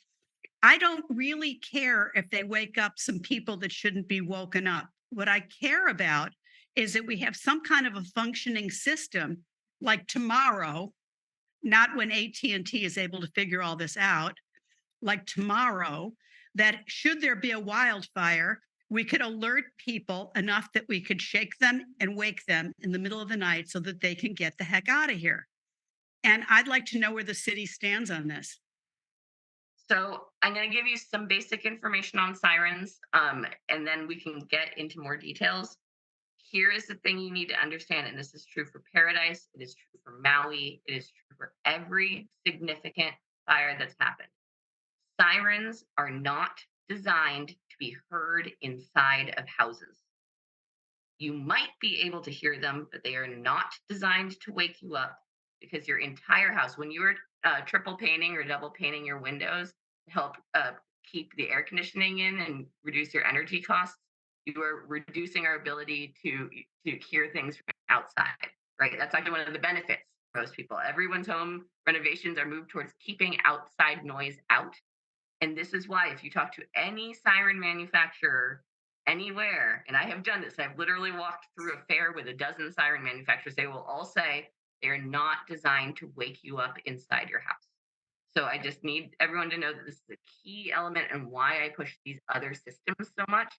I don't really care if they wake up some people that shouldn't be woken up. What I care about is that we have some kind of a functioning system like tomorrow, not when AT&T is able to figure all this out, like tomorrow, that should there be a wildfire, we could alert people enough that we could shake them and wake them in the middle of the night so that they can get the heck out of here. And I'd like to know where the city stands on this. So I'm going to give you some basic information on sirens, and then we can get into more details. Here is the thing you need to understand, and this is true for Paradise, it is true for Maui, it is true for every significant fire that's happened. Sirens are not designed to be heard inside of houses. You might be able to hear them, but they are not designed to wake you up, because your entire house, when you're triple painting or double painting your windows to help keep the air conditioning in and reduce your energy costs, you are reducing our ability to hear things from outside. Right? That's actually one of the benefits for most people. Everyone's home renovations are moved towards keeping outside noise out. And this is why, if you talk to any siren manufacturer anywhere, and I have done this, I've literally walked through a fair with a dozen siren manufacturers, they will all say they're not designed to wake you up inside your house. So I just need everyone to know that this is a key element and why I push these other systems so much.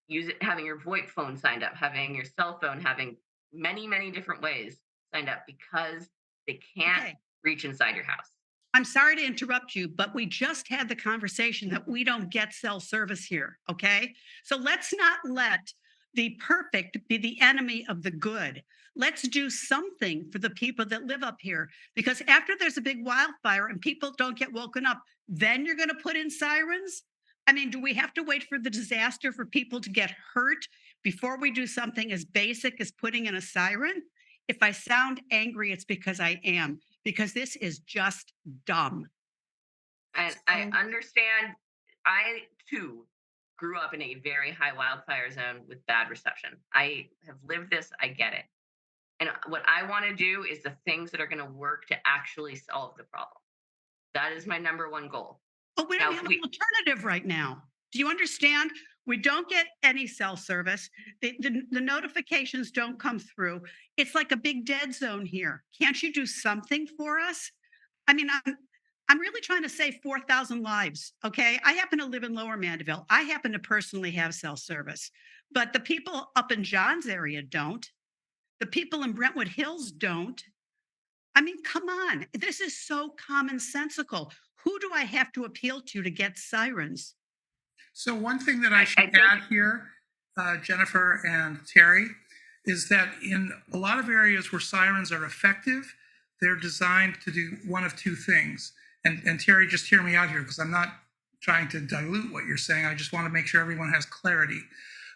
Use it, having your VoIP phone signed up, having your cell phone, having many, many different ways signed up, because they can't Okay. reach inside your house. I'm sorry to interrupt you, but we just had the conversation that we don't get cell service here. Okay. So let's not let the perfect be the enemy of the good. Let's do something for the people that live up here, because after there's a big wildfire and people don't get woken up, then you're going to put in sirens. I mean, do we have to wait for the disaster for people to get hurt before we do something as basic as putting in a siren? If I sound angry, it's because I am, because this is just dumb. And I understand. I too grew up in a very high wildfire zone with bad reception. I have lived this. I get it. And what I want to do is the things that are going to work to actually solve the problem. That is my number one goal. Oh, we Now, don't have an alternative right now. Do you understand? We don't get any cell service. The notifications don't come through. It's like a big dead zone here. Can't you do something for us? I mean, I'm really trying to save 4,000 lives. Okay. I happen to live in Lower Mandeville. I happen to personally have cell service, but the people up in John's area don't. The people in Brentwood Hills don't. I mean, come on. This is so commonsensical. Who do I have to appeal to get sirens? So one thing that I I should think- add here, Jennifer and Terry, is that in a lot of areas where sirens are effective, they're designed to do one of two things. And Terry, just hear me out here, because I'm not trying to dilute what you're saying. I just want to make sure everyone has clarity.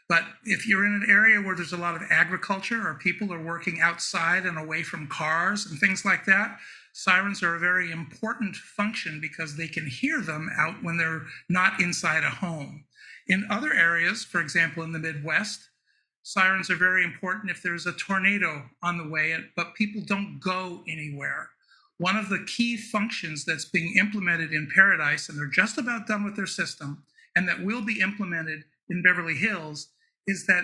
But if you're in an area where there's a lot of agriculture or people are working outside and away from cars and things like that, sirens are a very important function because they can hear them out when they're not inside a home. In other areas, for example, in the Midwest, sirens are very important if there's a tornado on the way, but people don't go anywhere. One of the key functions that's being implemented in Paradise, and they're just about done with their system, and that will be implemented in Beverly Hills, is that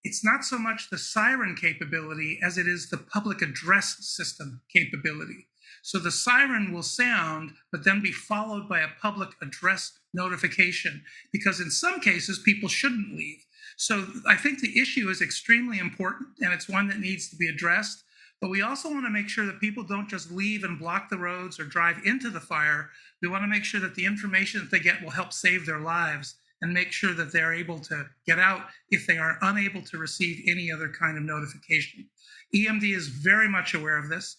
it's not so much the siren capability as it is the public address system capability. So the siren will sound, but then be followed by a public address notification, because in some cases, people shouldn't leave. So I think the issue is extremely important, and it's one that needs to be addressed. But we also want to make sure that people don't just leave and block the roads or drive into the fire. We want to make sure that the information that they get will help save their lives and make sure that they're able to get out if they are unable to receive any other kind of notification. EMD is very much aware of this.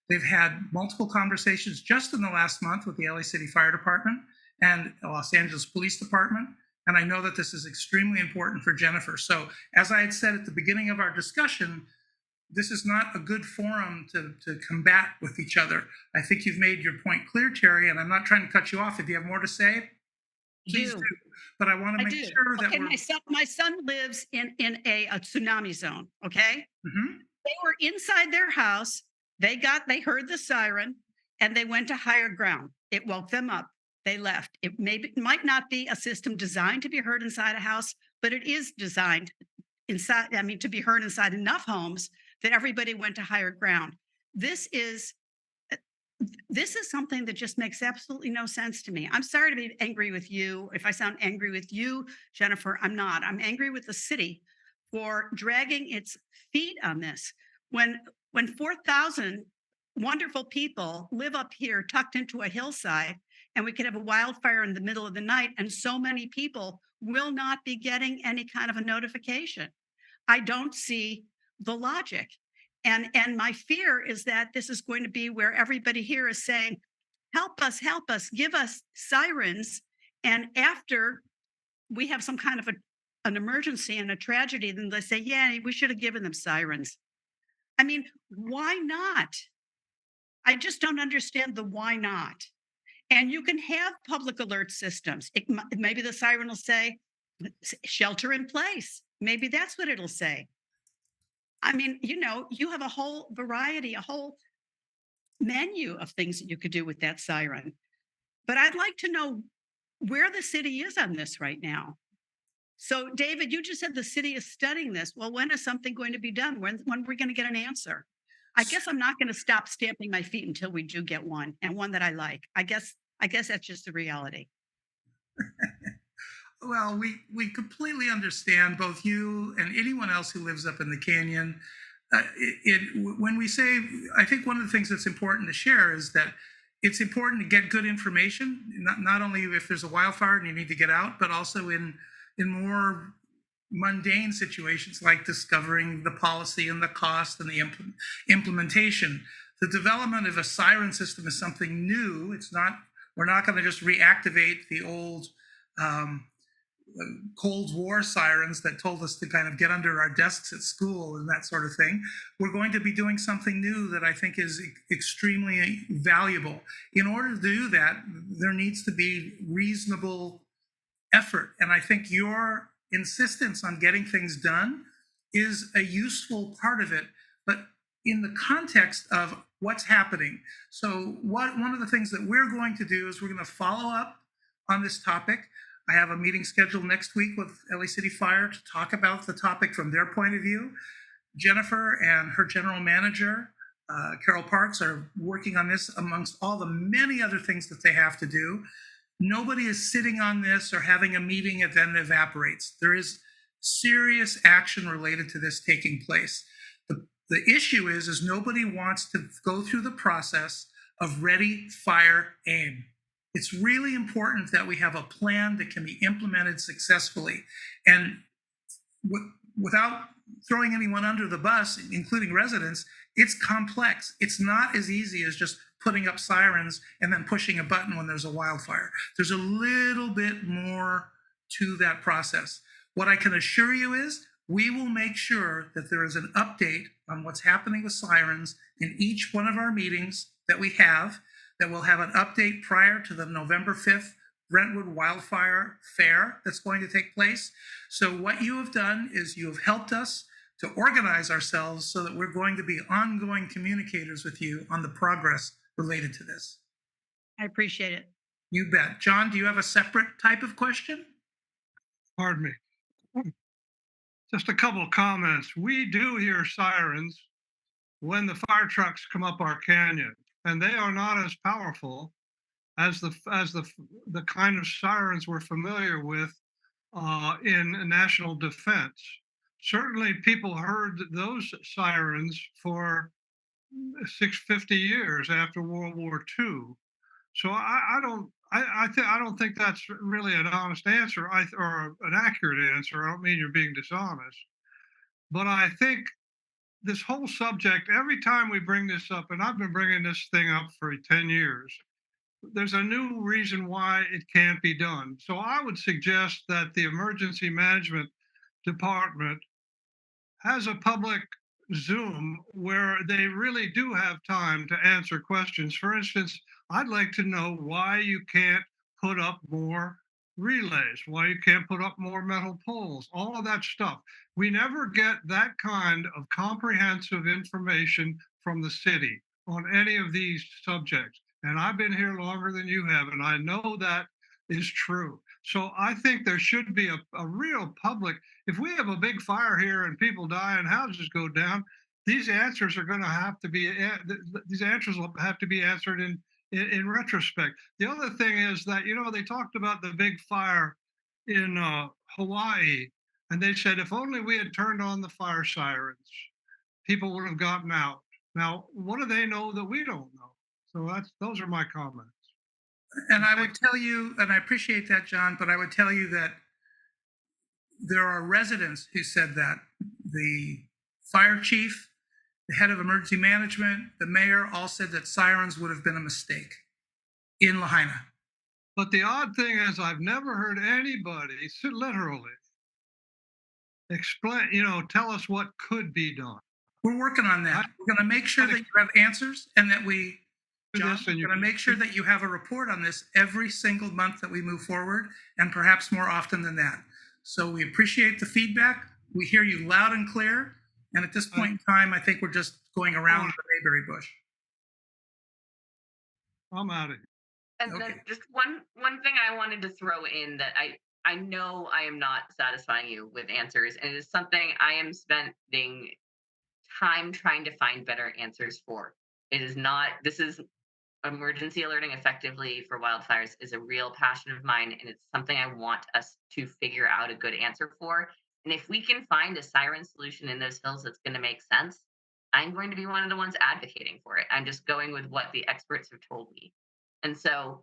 They've had multiple conversations just in the last month with the LA City Fire Department and Los Angeles Police Department. And I know that this is extremely important for Jennifer. So as I had said at the beginning of our discussion, this is not a good forum to combat with each other. I think you've made your point clear, Terry, and I'm not trying to cut you off. If you have more to say, please do. But I want to make sure that okay, my son lives in a tsunami zone. Okay. Mhm. They were inside their house. They heard the siren and they went to higher ground. It woke them up. They left. It might not be a system designed to be heard inside a house, but it is designed to be heard inside enough homes that everybody went to higher ground. This is something that just makes absolutely no sense to me. I'm sorry to be angry with you. If I sound angry with you, Jennifer, I'm not. I'm angry with the city for dragging its feet on this. When 4,000 wonderful people live up here tucked into a hillside, and we could have a wildfire in the middle of the night, and so many people will not be getting any kind of a notification. I don't see the logic. And my fear is that this is going to be where everybody here is saying, help us, give us sirens. And after we have some kind of an emergency and a tragedy, then they say, yeah, we should have given them sirens. I mean, why not? I just don't understand the why not. And you can have public alert systems. Maybe the siren will say, shelter in place. Maybe that's what it'll say. I mean, you have a whole variety, a whole menu of things that you could do with that siren. But I'd like to know where the city is on this right now. So, David, you just said the city is studying this. Well, when is something going to be done? When are we going to get an answer? I guess I'm not going to stop stamping my feet until we do get one, and one that I like. I guess that's just the reality. Well, we completely understand, both you and anyone else who lives up in the canyon. When we say, I think one of the things that's important to share is that it's important to get good information, not only if there's a wildfire and you need to get out, but also in more mundane situations like discovering the policy and the cost and the implementation. The development of a siren system is something new. We're not going to just reactivate the old Cold War sirens that told us to kind of get under our desks at school and that sort of thing. We're going to be doing something new that I think is extremely valuable. In order to do that, there needs to be reasonable effort. And I think your insistence on getting things done is a useful part of it. But in the context of what's happening. So one of the things that we're going to do is we're going to follow up on this topic. I have a meeting scheduled next week with LA City Fire to talk about the topic from their point of view. Jennifer and her general manager, Carol Parks, are working on this amongst all the many other things that they have to do. Nobody is sitting on this or having a meeting and then evaporates. There is serious action related to this taking place. The issue is nobody wants to go through the process of ready, fire, aim. It's really important that we have a plan that can be implemented successfully. And without throwing anyone under the bus, including residents, it's complex. It's not as easy as just putting up sirens and then pushing a button when there's a wildfire. There's a little bit more to that process. What I can assure you is we will make sure that there is an update on what's happening with sirens in each one of our meetings that we have, that we'll have an update prior to the November 5th Brentwood Wildfire Fair that's going to take place. So what you have done is you have helped us to organize ourselves so that we're going to be ongoing communicators with you on the progress related to this. I appreciate it. You bet. John, do you have a separate type of question? Pardon me. Just a couple of comments. We do hear sirens when the fire trucks come up our canyon, and they are not as powerful as the kind of sirens we're familiar with in national defense. Certainly, people heard those sirens for 650 years after World War II. So I don't think that's really an honest answer or an accurate answer. I don't mean you're being dishonest, but I think this whole subject, every time we bring this up, and I've been bringing this thing up for 10 years, there's a new reason why it can't be done. So I would suggest that the emergency management department has a public Zoom where they really do have time to answer questions. For instance, I'd like to know why you can't put up more relays, why you can't put up more metal poles, all of that stuff. We never get that kind of comprehensive information from the city on any of these subjects. And I've been here longer than you have, and I know that is true. So I think there should be a real public. If we have a big fire here and people die and houses go down, these answers are going to have to be these answers will have to be answered in retrospect. The other thing is that they talked about the big fire in Hawaii, and they said if only we had turned on the fire sirens, people would have gotten out. Now, what do they know that we don't know? So those are my comments. And I would tell you, and I appreciate that, John, but I would tell you that there are residents who said that. The fire chief, the head of emergency management, the mayor all said that sirens would have been a mistake in Lahaina. But the odd thing is, I've never heard anybody literally explain, tell us what could be done. We're working on that. We're going to make sure that you have answers and that John, we're going to make sure that you have a report on this every single month that we move forward, and perhaps more often than that. So we appreciate the feedback. We hear you loud and clear. And at this point in time, I think we're just going around the Mayberry bush. I'm out of here. And then just one thing I wanted to throw in that I know I am not satisfying you with answers, and it is something I am spending time trying to find better answers for. This is emergency alerting effectively for wildfires is a real passion of mine, and it's something I want us to figure out a good answer for. And if we can find a siren solution in those hills that's going to make sense, I'm going to be one of the ones advocating for it. I'm just going with what the experts have told me. And so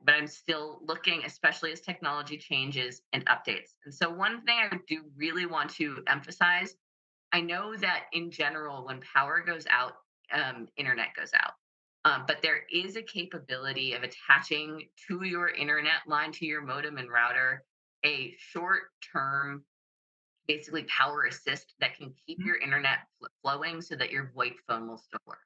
but I'm still looking, especially as technology changes and updates. And so one thing I do really want to emphasize, I know that in general, when power goes out, internet goes out. But there is a capability of attaching to your internet line, to your modem and router, a short-term, basically power assist that can keep your internet flowing so that your VoIP phone will still work,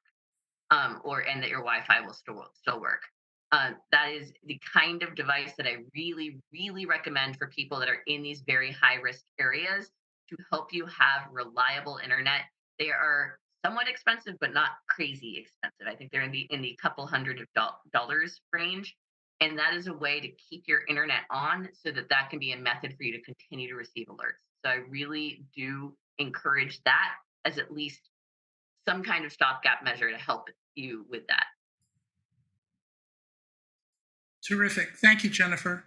and that your Wi-Fi will still work. That is the kind of device that I really, really recommend for people that are in these very high-risk areas to help you have reliable internet. There are somewhat expensive, but not crazy expensive. I think they're in the couple hundred of dollars range. And that is a way to keep your internet on so that that can be a method for you to continue to receive alerts. So I really do encourage that as at least some kind of stopgap measure to help you with that. Terrific. Thank you, Jennifer.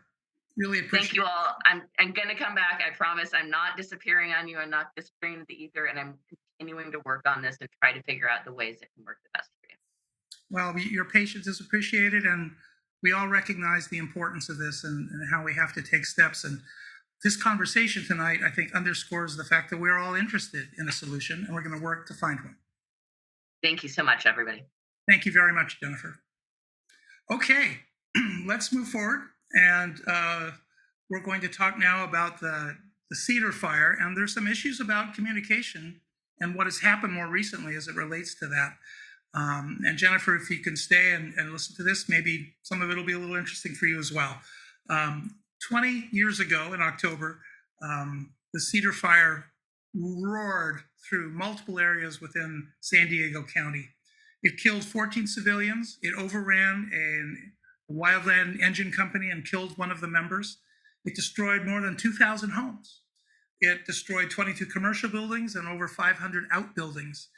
Really appreciate Thank you all. I'm going to come back. I promise. I'm not disappearing on you. I'm not disappearing into the ether, and I'm continuing to work on this and try to figure out the ways that can work the best for you. Well, your patience is appreciated, and we all recognize the importance of this and how we have to take steps. And this conversation tonight, I think, underscores the fact that we're all interested in a solution, and we're going to work to find one. Thank you so much, everybody. Thank you very much, Jennifer. Okay, let's move forward. And we're going to talk now about the Cedar Fire. And there's some issues about communication and what has happened more recently as it relates to that. And Jennifer, if you can stay and listen to this, maybe some of it will be a little interesting for you as well. 20 years ago in October, the Cedar Fire roared through multiple areas within San Diego County. It killed 14 civilians. It overran a wildland engine company and killed one of the members. It destroyed more than 2,000 homes. It destroyed 22 commercial buildings and over 500 outbuildings.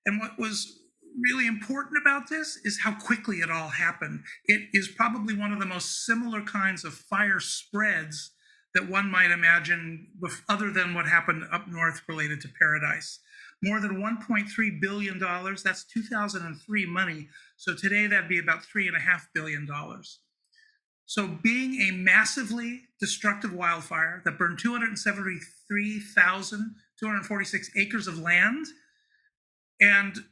And what was really important about this is how quickly it all happened. It is probably one of the most similar kinds of fire spreads that one might imagine, other than what happened up north related to Paradise. More than $1.3 billion, that's 2003 money. So today that'd be about $3.5 billion. So being a massively destructive wildfire that burned 273,246 acres of land, and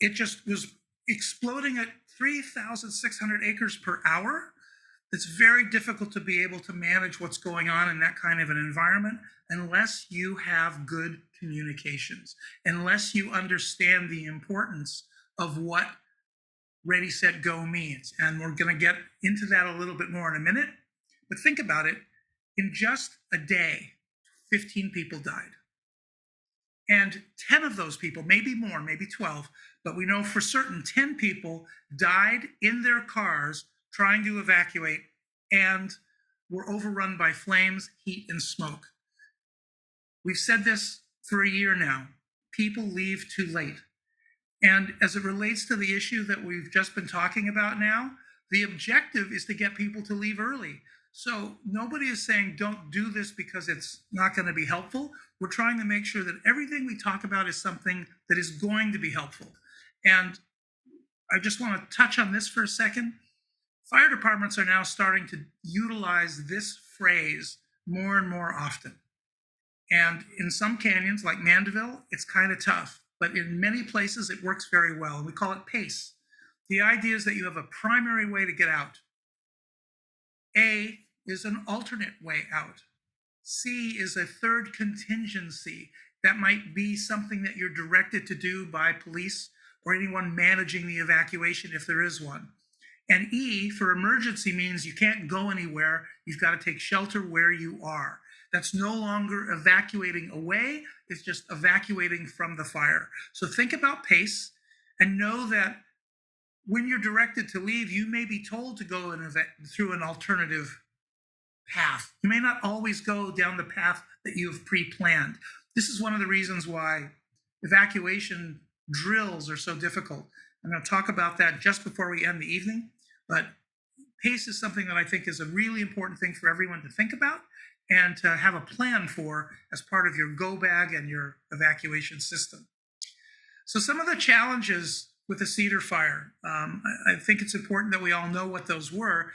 it just was exploding at 3,600 acres per hour. It's very difficult to be able to manage what's going on in that kind of an environment unless you have good communications, unless you understand the importance of what Ready, Set, Go means. And we're going to get into that a little bit more in a minute. But think about it. In just a day, 15 people died. And 10 of those people, maybe more, maybe 12, but we know for certain 10 people died in their cars trying to evacuate and were overrun by flames, heat, and smoke. We've said this for a year now. People leave too late. And as it relates to the issue that we've just been talking about now, the objective is to get people to leave early. So nobody is saying don't do this because it's not going to be helpful. We're trying to make sure that everything we talk about is something that is going to be helpful. And I just want to touch on this for a second. Fire departments are now starting to utilize this phrase more and more often. And in some canyons, like Mandeville, it's kind of tough. But in many places, it works very well. And we call it PACE. The idea is that you have a primary way to get out. A is an alternate way out. C is a third contingency. That might be something that you're directed to do by police or anyone managing the evacuation if there is one. And E for emergency means you can't go anywhere. You've got to take shelter where you are. That's no longer evacuating away. It's just evacuating from the fire. So think about PACE and know that when you're directed to leave, you may be told to go through an alternative path. You may not always go down the path that you have pre-planned. This is one of the reasons why evacuation drills are so difficult. I'm going to talk about that just before we end the evening, but PACE is something that I think is a really important thing for everyone to think about and to have a plan for as part of your go bag and your evacuation system. So some of the challenges with the Cedar Fire, I think it's important that we all know what those were.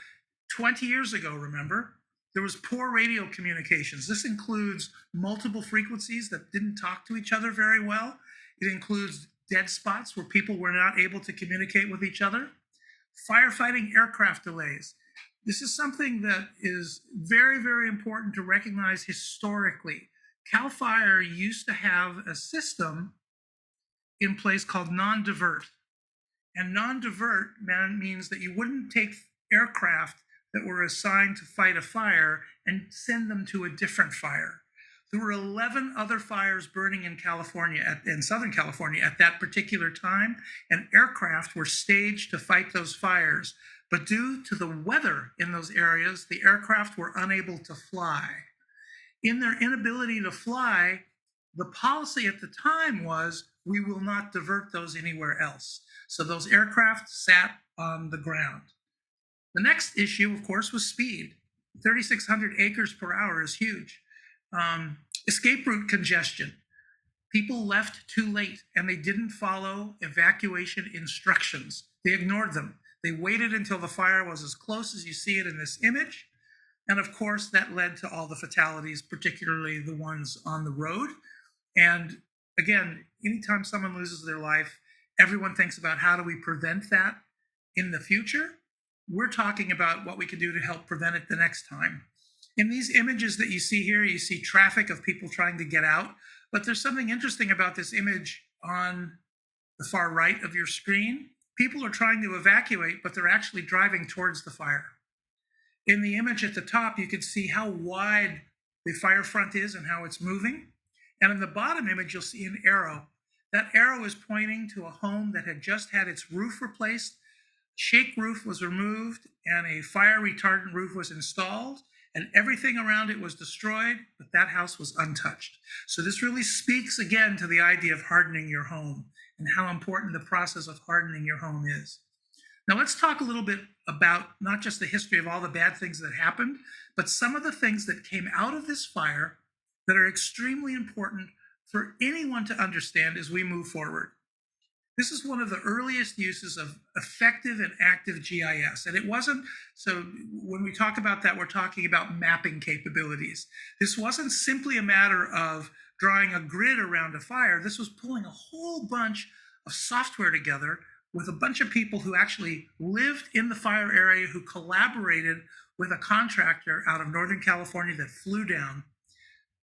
20 years ago, remember, there was poor radio communications. This includes multiple frequencies that didn't talk to each other very well. It includes dead spots where people were not able to communicate with each other. Firefighting aircraft delays. This is something that is very, very important to recognize historically. CAL FIRE used to have a system in place called non-divert. And non-divert means that you wouldn't take aircraft that were assigned to fight a fire and send them to a different fire. There were 11 other fires burning in California, in Southern California at that particular time, and aircraft were staged to fight those fires. But due to the weather in those areas, the aircraft were unable to fly. In their inability to fly, the policy at the time was, we will not divert those anywhere else. So those aircraft sat on the ground. The next issue, of course, was speed. 3,600 acres per hour is huge. Escape route congestion. People left too late and they didn't follow evacuation instructions. They ignored them. They waited until the fire was as close as you see it in this image. And of course, that led to all the fatalities, particularly the ones on the road. And again, anytime someone loses their life, everyone thinks about how do we prevent that in the future? We're talking about what we can do to help prevent it the next time. In these images that you see here, you see traffic of people trying to get out, but there's something interesting about this image on the far right of your screen. People are trying to evacuate, but they're actually driving towards the fire. In the image at the top, you can see how wide the fire front is and how it's moving. And in the bottom image, you'll see an arrow. That arrow is pointing to a home that had just had its roof replaced. Shake roof was removed and a fire retardant roof was installed, and everything around it was destroyed, but that house was untouched. So this really speaks again to the idea of hardening your home and how important the process of hardening your home is. Now let's talk a little bit about not just the history of all the bad things that happened, but some of the things that came out of this fire that are extremely important for anyone to understand as we move forward. This is one of the earliest uses of effective and active GIS. And it wasn't, so when we talk about that, we're talking about mapping capabilities. This wasn't simply a matter of drawing a grid around a fire. This was pulling a whole bunch of software together with a bunch of people who actually lived in the fire area, who collaborated with a contractor out of Northern California that flew down,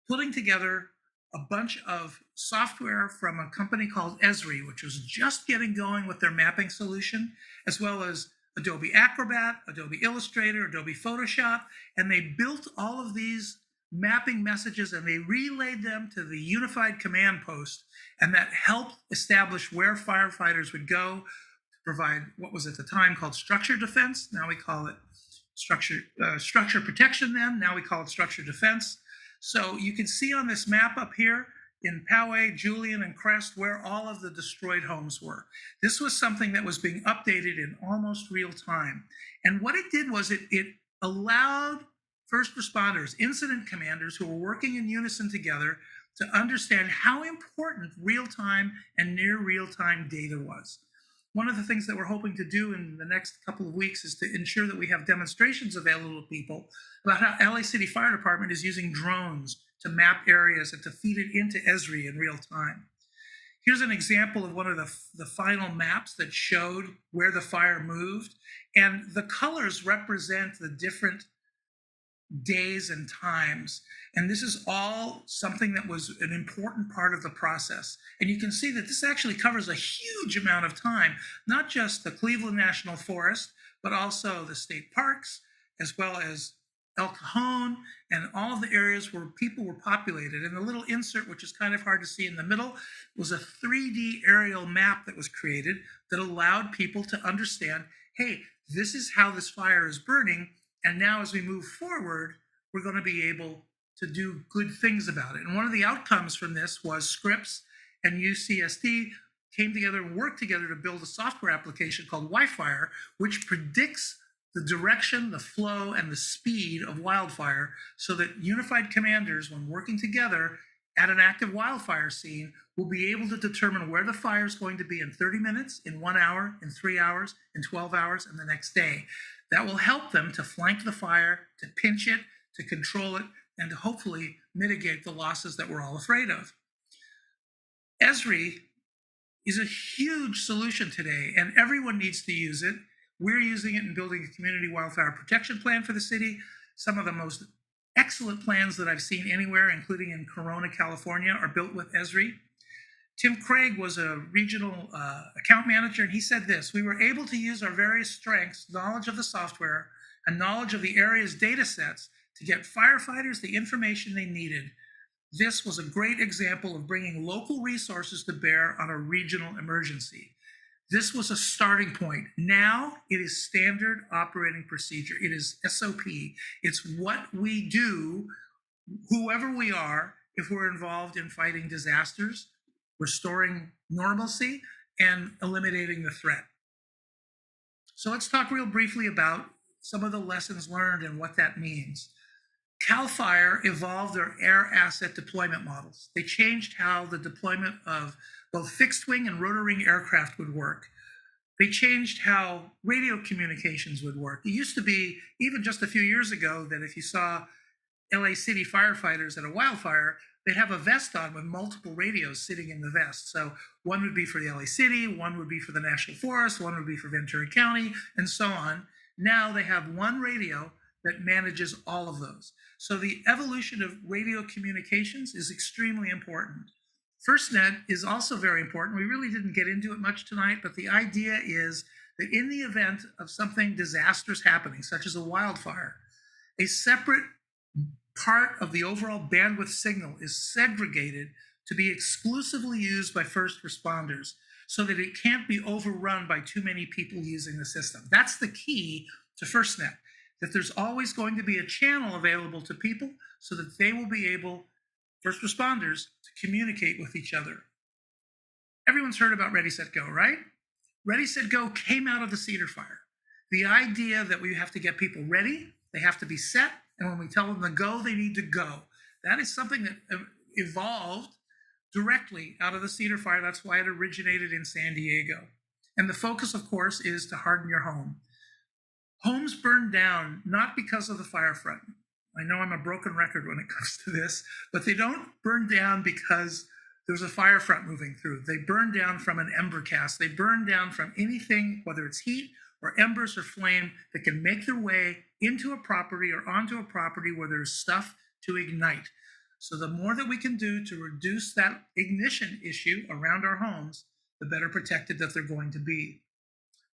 putting together a bunch of software from a company called Esri, which was just getting going with their mapping solution, as well as Adobe Acrobat, Adobe Illustrator, Adobe Photoshop, and they built all of these mapping messages and they relayed them to the unified command post, and that helped establish where firefighters would go to provide what was at the time called structure defense. Now we call it structure protection then. Now we call it structure defense. So you can see on this map up here in Poway, Julian, and Crest where all of the destroyed homes were. This was something that was being updated in almost real time. And what it did was it allowed first responders, incident commanders who were working in unison together to understand how important real-time and near real-time data was. One of the things that we're hoping to do in the next couple of weeks is to ensure that we have demonstrations available to people about how LA City Fire Department is using drones to map areas and to feed it into Esri in real time. Here's an example of one of the final maps that showed where the fire moved, and the colors represent the different days and times. And this is all something that was an important part of the process. And you can see that this actually covers a huge amount of time, not just the Cleveland National Forest, but also the state parks, as well as El Cajon and all of the areas where people were populated. And the little insert, which is kind of hard to see in the middle, was a 3D aerial map that was created that allowed people to understand, hey, this is how this fire is burning. And now as we move forward, we're going to be able to do good things about it. And one of the outcomes from this was Scripps and UCSD came together and worked together to build a software application called wildfire, which predicts the direction, the flow, and the speed of wildfire so that unified commanders, when working together at an active wildfire scene, will be able to determine where the fire is going to be in 30 minutes, in 1 hour, in 3 hours, in 12 hours, and the next day. That will help them to flank the fire, to pinch it, to control it, and to hopefully mitigate the losses that we're all afraid of. Esri is a huge solution today, and everyone needs to use it. We're using it in building a community wildfire protection plan for the city. Some of the most excellent plans that I've seen anywhere, including in Corona, California, are built with Esri. Tim Craig was a regional account manager, and he said this: we were able to use our various strengths, knowledge of the software, and knowledge of the area's data sets to get firefighters the information they needed. this was a great example of bringing local resources to bear on a regional emergency. This was a starting point. Now it is standard operating procedure. It is SOP. It's what we do, whoever we are, if we're involved in fighting disasters, restoring normalcy, and eliminating the threat. So let's talk real briefly about some of the lessons learned and what that means. CAL FIRE evolved their air asset deployment models. They changed how the deployment of both fixed wing and rotary wing aircraft would work. They changed how radio communications would work. It used to be, even just a few years ago, that if you saw LA City firefighters at a wildfire, they'd have a vest on with multiple radios sitting in the vest. So one would be for the LA City, one would be for the National Forest, one would be for Ventura County, and so on. Now they have one radio that manages all of those. So the evolution of radio communications is extremely important. FirstNet is also very important. We really didn't get into it much tonight, but the idea is that in the event of something disastrous happening, such as a wildfire, a separate part of the overall bandwidth signal is segregated to be exclusively used by first responders so that it can't be overrun by too many people using the system. That's the key to FirstNet, that there's always going to be a channel available to people so that they will be able, first responders, to communicate with each other. Everyone's heard about Ready, Set, Go, right? Ready, Set, Go came out of the Cedar Fire. The idea that we have to get people ready, they have to be set, and when we tell them to go, they need to go. That is something that evolved directly out of the Cedar Fire. That's why it originated in San Diego. And the focus, of course, is to harden your home. Homes burned down not because of the fire front. I know I'm a broken record when it comes to this, but they don't burn down because there's a fire front moving through. They burn down from an ember cast. They burn down from anything, whether it's heat or embers or flame, that can make their way into a property or onto a property where there's stuff to ignite. So the more that we can do to reduce that ignition issue around our homes, the better protected that they're going to be.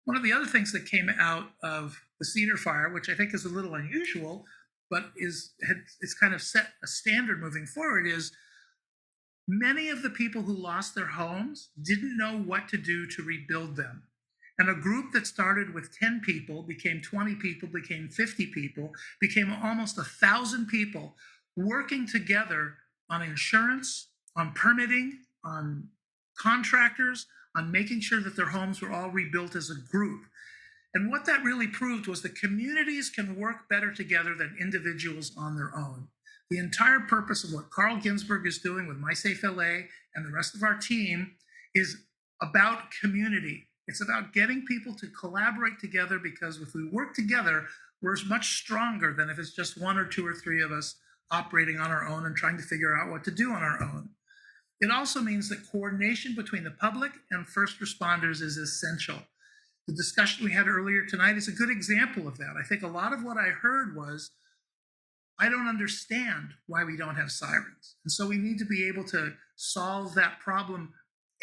One of the other things that came out of the Cedar Fire, which I think is a little unusual, but it's kind of set a standard moving forward, is many of the people who lost their homes didn't know what to do to rebuild them. And a group that started with 10 people became 20 people, became 50 people, became almost 1,000 people working together on insurance, on permitting, on contractors, on making sure that their homes were all rebuilt as a group. And what that really proved was that communities can work better together than individuals on their own. The entire purpose of what Carl Ginsberg is doing with MySafe LA and the rest of our team is about community. It's about getting people to collaborate together, because if we work together, we're much stronger than if it's just one or two or three of us operating on our own and trying to figure out what to do on our own. It also means that coordination between the public and first responders is essential. The discussion we had earlier tonight is a good example of that. I think a lot of what I heard was, I don't understand why we don't have sirens. And so we need to be able to solve that problem,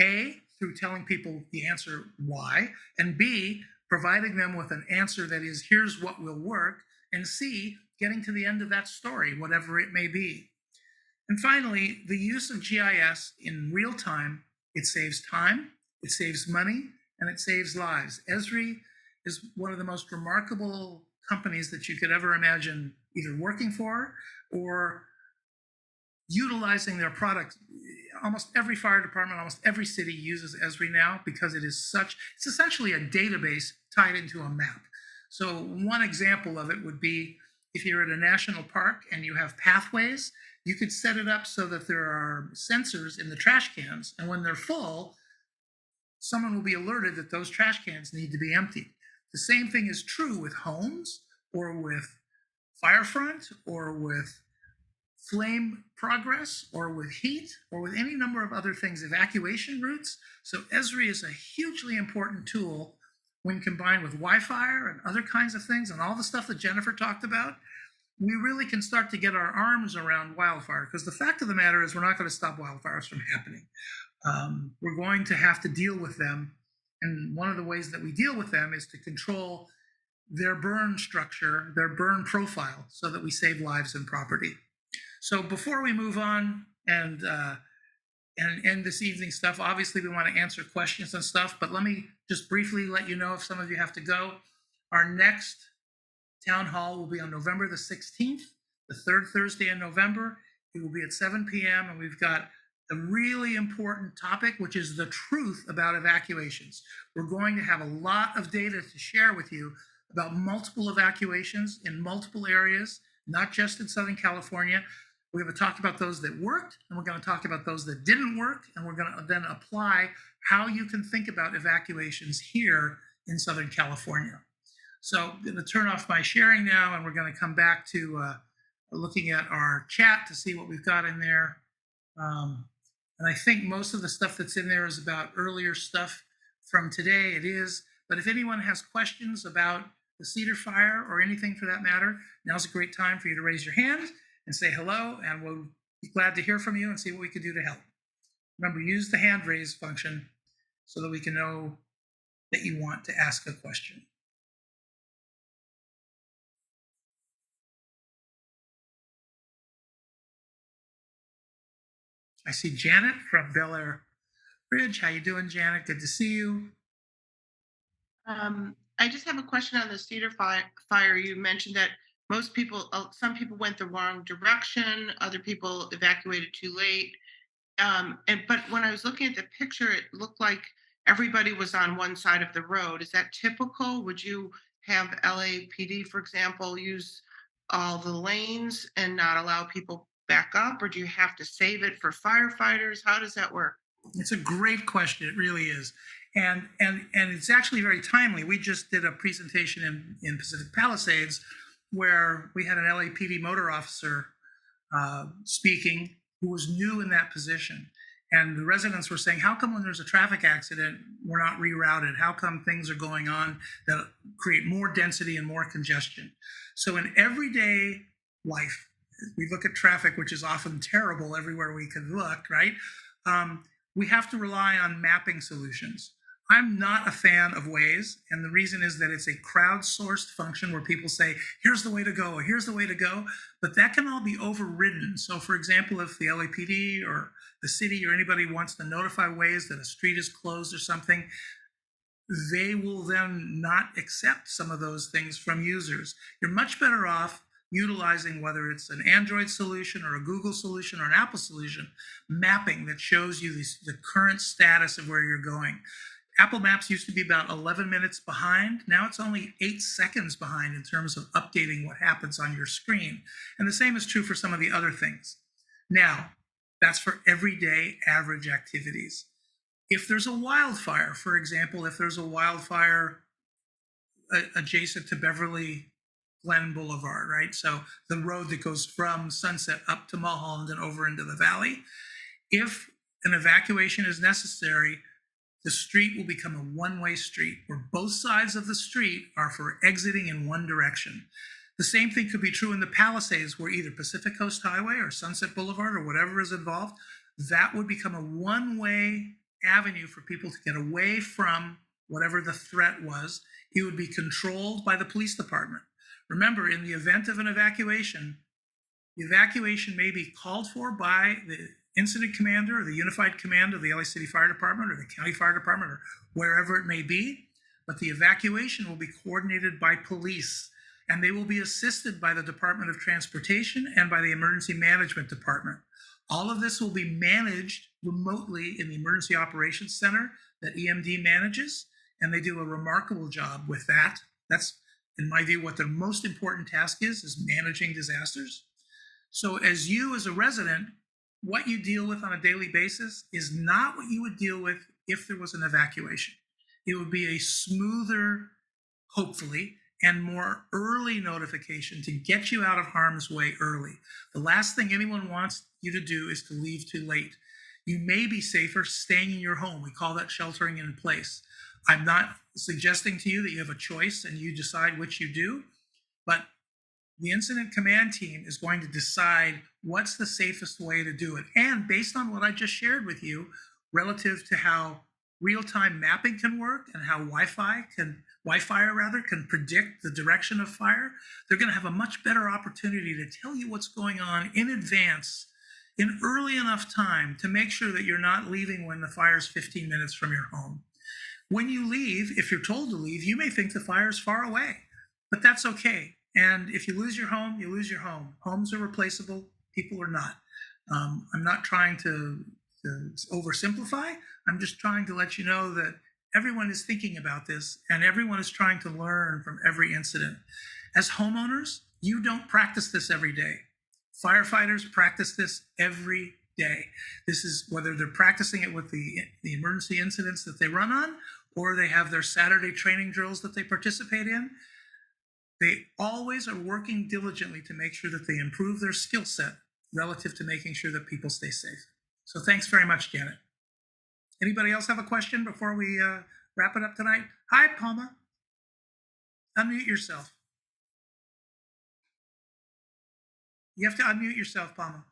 A, through telling people the answer why, and B, providing them with an answer that is, here's what will work, and C, getting to the end of that story, whatever it may be. And finally, the use of GIS in real time, it saves time, it saves money, and it saves lives. Esri is one of the most remarkable companies that you could ever imagine either working for or utilizing their products. Almost every fire department, almost every city uses Esri now because it's essentially a database tied into a map. So one example of it would be if you're at a national park and you have pathways, you could set it up so that there are sensors in the trash cans, and when they're full, someone will be alerted that those trash cans need to be emptied. The same thing is true with homes or with firefront or with flame progress or with heat or with any number of other things, evacuation routes. So Esri is a hugely important tool when combined with Wi-Fi and other kinds of things and all the stuff that Jennifer talked about. We really can start to get our arms around wildfire, because the fact of the matter is we're not going to stop wildfires from happening. We're going to have to deal with them. And one of the ways that we deal with them is to control their burn structure, their burn profile, so that we save lives and property. So before we move on and end this evening stuff, obviously we want to answer questions and stuff, but let me just briefly let you know if some of you have to go. Our next town hall will be on November the 16th, the third Thursday in November. It will be at 7 p.m. and we've got a really important topic, which is the truth about evacuations. We're going to have a lot of data to share with you about multiple evacuations in multiple areas, not just in Southern California. We're going to talk about those that worked, and we're going to talk about those that didn't work, and we're going to then apply how you can think about evacuations here in Southern California. So I'm going to turn off my sharing now, and we're going to come back to looking at our chat to see what we've got in there. And I think most of the stuff that's in there is about earlier stuff from today. It is. But if anyone has questions about the Cedar Fire or anything for that matter, now's a great time for you to raise your hand and say hello, and we'll be glad to hear from you and see what we can do to help. Remember, use the hand raise function so that we can know that you want to ask a question. I see Janet from Bel Air Bridge. How you doing, Janet? Good to see you. I just have a question on the Cedar fire. You mentioned that most people, some people went the wrong direction, other people evacuated too late. But when I was looking at the picture, it looked like everybody was on one side of the road. Is that typical? Would you have LAPD, for example, use all the lanes and not allow people back up, or do you have to save it for firefighters? How does that work? It's a great question. It really is. And it's actually very timely. We just did a presentation in Pacific Palisades where we had an LAPD motor officer speaking who was new in that position. And the residents were saying, how come when there's a traffic accident, we're not rerouted? How come things are going on that create more density and more congestion? So in everyday life, we look at traffic, which is often terrible everywhere we can look, right? We have to rely on mapping solutions. I'm not a fan of Waze, and the reason is that it's a crowdsourced function where people say, here's the way to go, or here's the way to go, but that can all be overridden. So for example, if the LAPD or the city or anybody wants to notify Waze that a street is closed or something, they will then not accept some of those things from users. You're much better off utilizing, whether it's an Android solution or a Google solution or an Apple solution, mapping that shows you the current status of where you're going. Apple Maps used to be about 11 minutes behind. Now it's only 8 seconds behind in terms of updating what happens on your screen. And the same is true for some of the other things. Now, that's for everyday average activities. If there's a wildfire, for example, if there's a wildfire adjacent to Beverly Glen Boulevard, right? So the road that goes from Sunset up to Mulholland and over into the valley. If an evacuation is necessary, the street will become a one-way street where both sides of the street are for exiting in one direction. The same thing could be true in the Palisades, where either Pacific Coast Highway or Sunset Boulevard or whatever is involved, that would become a one-way avenue for people to get away from whatever the threat was. It would be controlled by the police department. Remember, in the event of an evacuation, the evacuation may be called for by the incident commander or the unified command of the LA City Fire Department or the county fire department or wherever it may be, but the evacuation will be coordinated by police, and they will be assisted by the Department of Transportation and by the Emergency Management Department. All of this will be managed remotely in the Emergency Operations Center that EMD manages, and they do a remarkable job with that. That's, in my view, what their most important task is managing disasters. So as you as a resident, what you deal with on a daily basis is not what you would deal with if there was an evacuation. It would be a smoother, hopefully, and more early notification to get you out of harm's way early. The last thing anyone wants you to do is to leave too late. You may be safer staying in your home. We call that sheltering in place. I'm not suggesting to you that you have a choice and you decide which you do, but the incident command team is going to decide what's the safest way to do it. And based on what I just shared with you, relative to how real-time mapping can work and how wildfire rather can predict the direction of fire, they're going to have a much better opportunity to tell you what's going on in advance in early enough time to make sure that you're not leaving when the fire's 15 minutes from your home. When you leave, if you're told to leave, you may think the fire's far away, but that's okay. And if you lose your home, you lose your home. Homes are replaceable, people are not. I'm not trying to oversimplify. I'm just trying to let you know that everyone is thinking about this and everyone is trying to learn from every incident. As homeowners, you don't practice this every day. Firefighters practice this every day. This is whether they're practicing it with the emergency incidents that they run on, or they have their Saturday training drills that they participate in. They always are working diligently to make sure that they improve their skill set relative to making sure that people stay safe. So thanks very much, Janet. Anybody else have a question before we wrap it up tonight? Hi, Palma. Unmute yourself. You have to unmute yourself, Palma.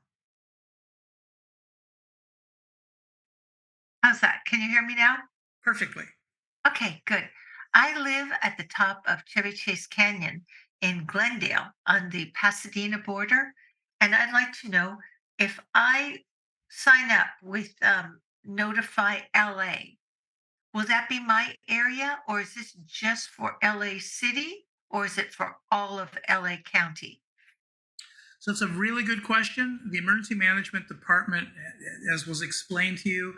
How's that? Can you hear me now? Perfectly. Okay, good. I live at the top of Chevy Chase Canyon in Glendale on the Pasadena border. And I'd like to know if I sign up with Notify LA, will that be my area, or is this just for LA City, or is it for all of LA County? So it's a really good question. The Emergency Management Department, as was explained to you,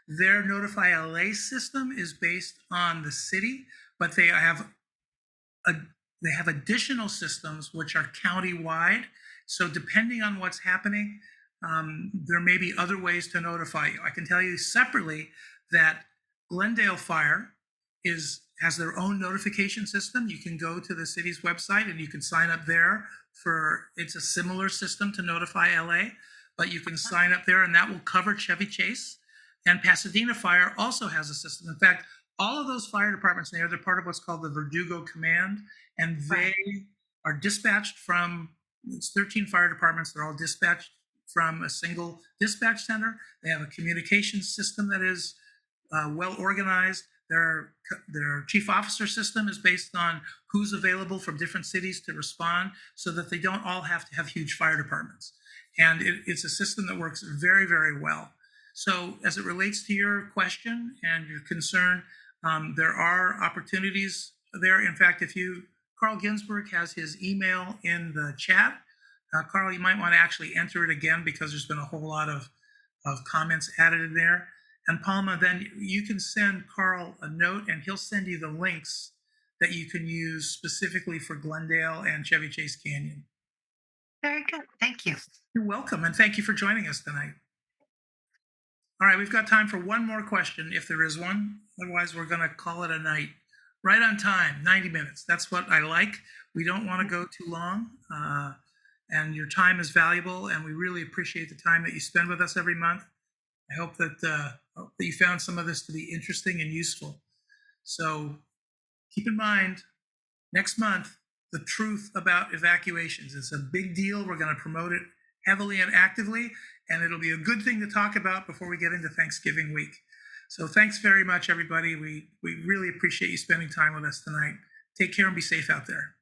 their Notify LA system is based on the city, but they have additional systems which are county-wide. So depending on what's happening, there may be other ways to notify you. I can tell you separately that Glendale Fire has their own notification system. You can go to the city's website and you can sign up there it's a similar system to Notify LA, but you can sign up there and that will cover Chevy Chase. And Pasadena Fire also has a system. In fact, all of those fire departments there, they're part of what's called the Verdugo Command, and they are dispatched from, it's 13 fire departments. They're all dispatched from a single dispatch center. They have a communications system that is well organized. Their chief officer system is based on who's available from different cities to respond so that they don't all have to have huge fire departments. And it's a system that works very, very well. So as it relates to your question and your concern, there are opportunities there. In fact, Carl Ginsberg has his email in the chat. Carl, you might want to actually enter it again because there's been a whole lot of comments added in there. And Palma, then you can send Carl a note and he'll send you the links that you can use specifically for Glendale and Chevy Chase Canyon. Very good. Thank you. You're welcome. And thank you for joining us tonight. All right, we've got time for one more question, if there is one. Otherwise, we're going to call it a night. Right on time, 90 minutes. That's what I like. We don't want to go too long. And your time is valuable, and we really appreciate the time that you spend with us every month. I hope that you found some of this to be interesting and useful. So keep in mind, next month, the truth about evacuations. It's a big deal. We're going to promote it heavily and actively, and it'll be a good thing to talk about before we get into Thanksgiving week. So thanks very much, everybody. We really appreciate you spending time with us tonight. Take care and be safe out there.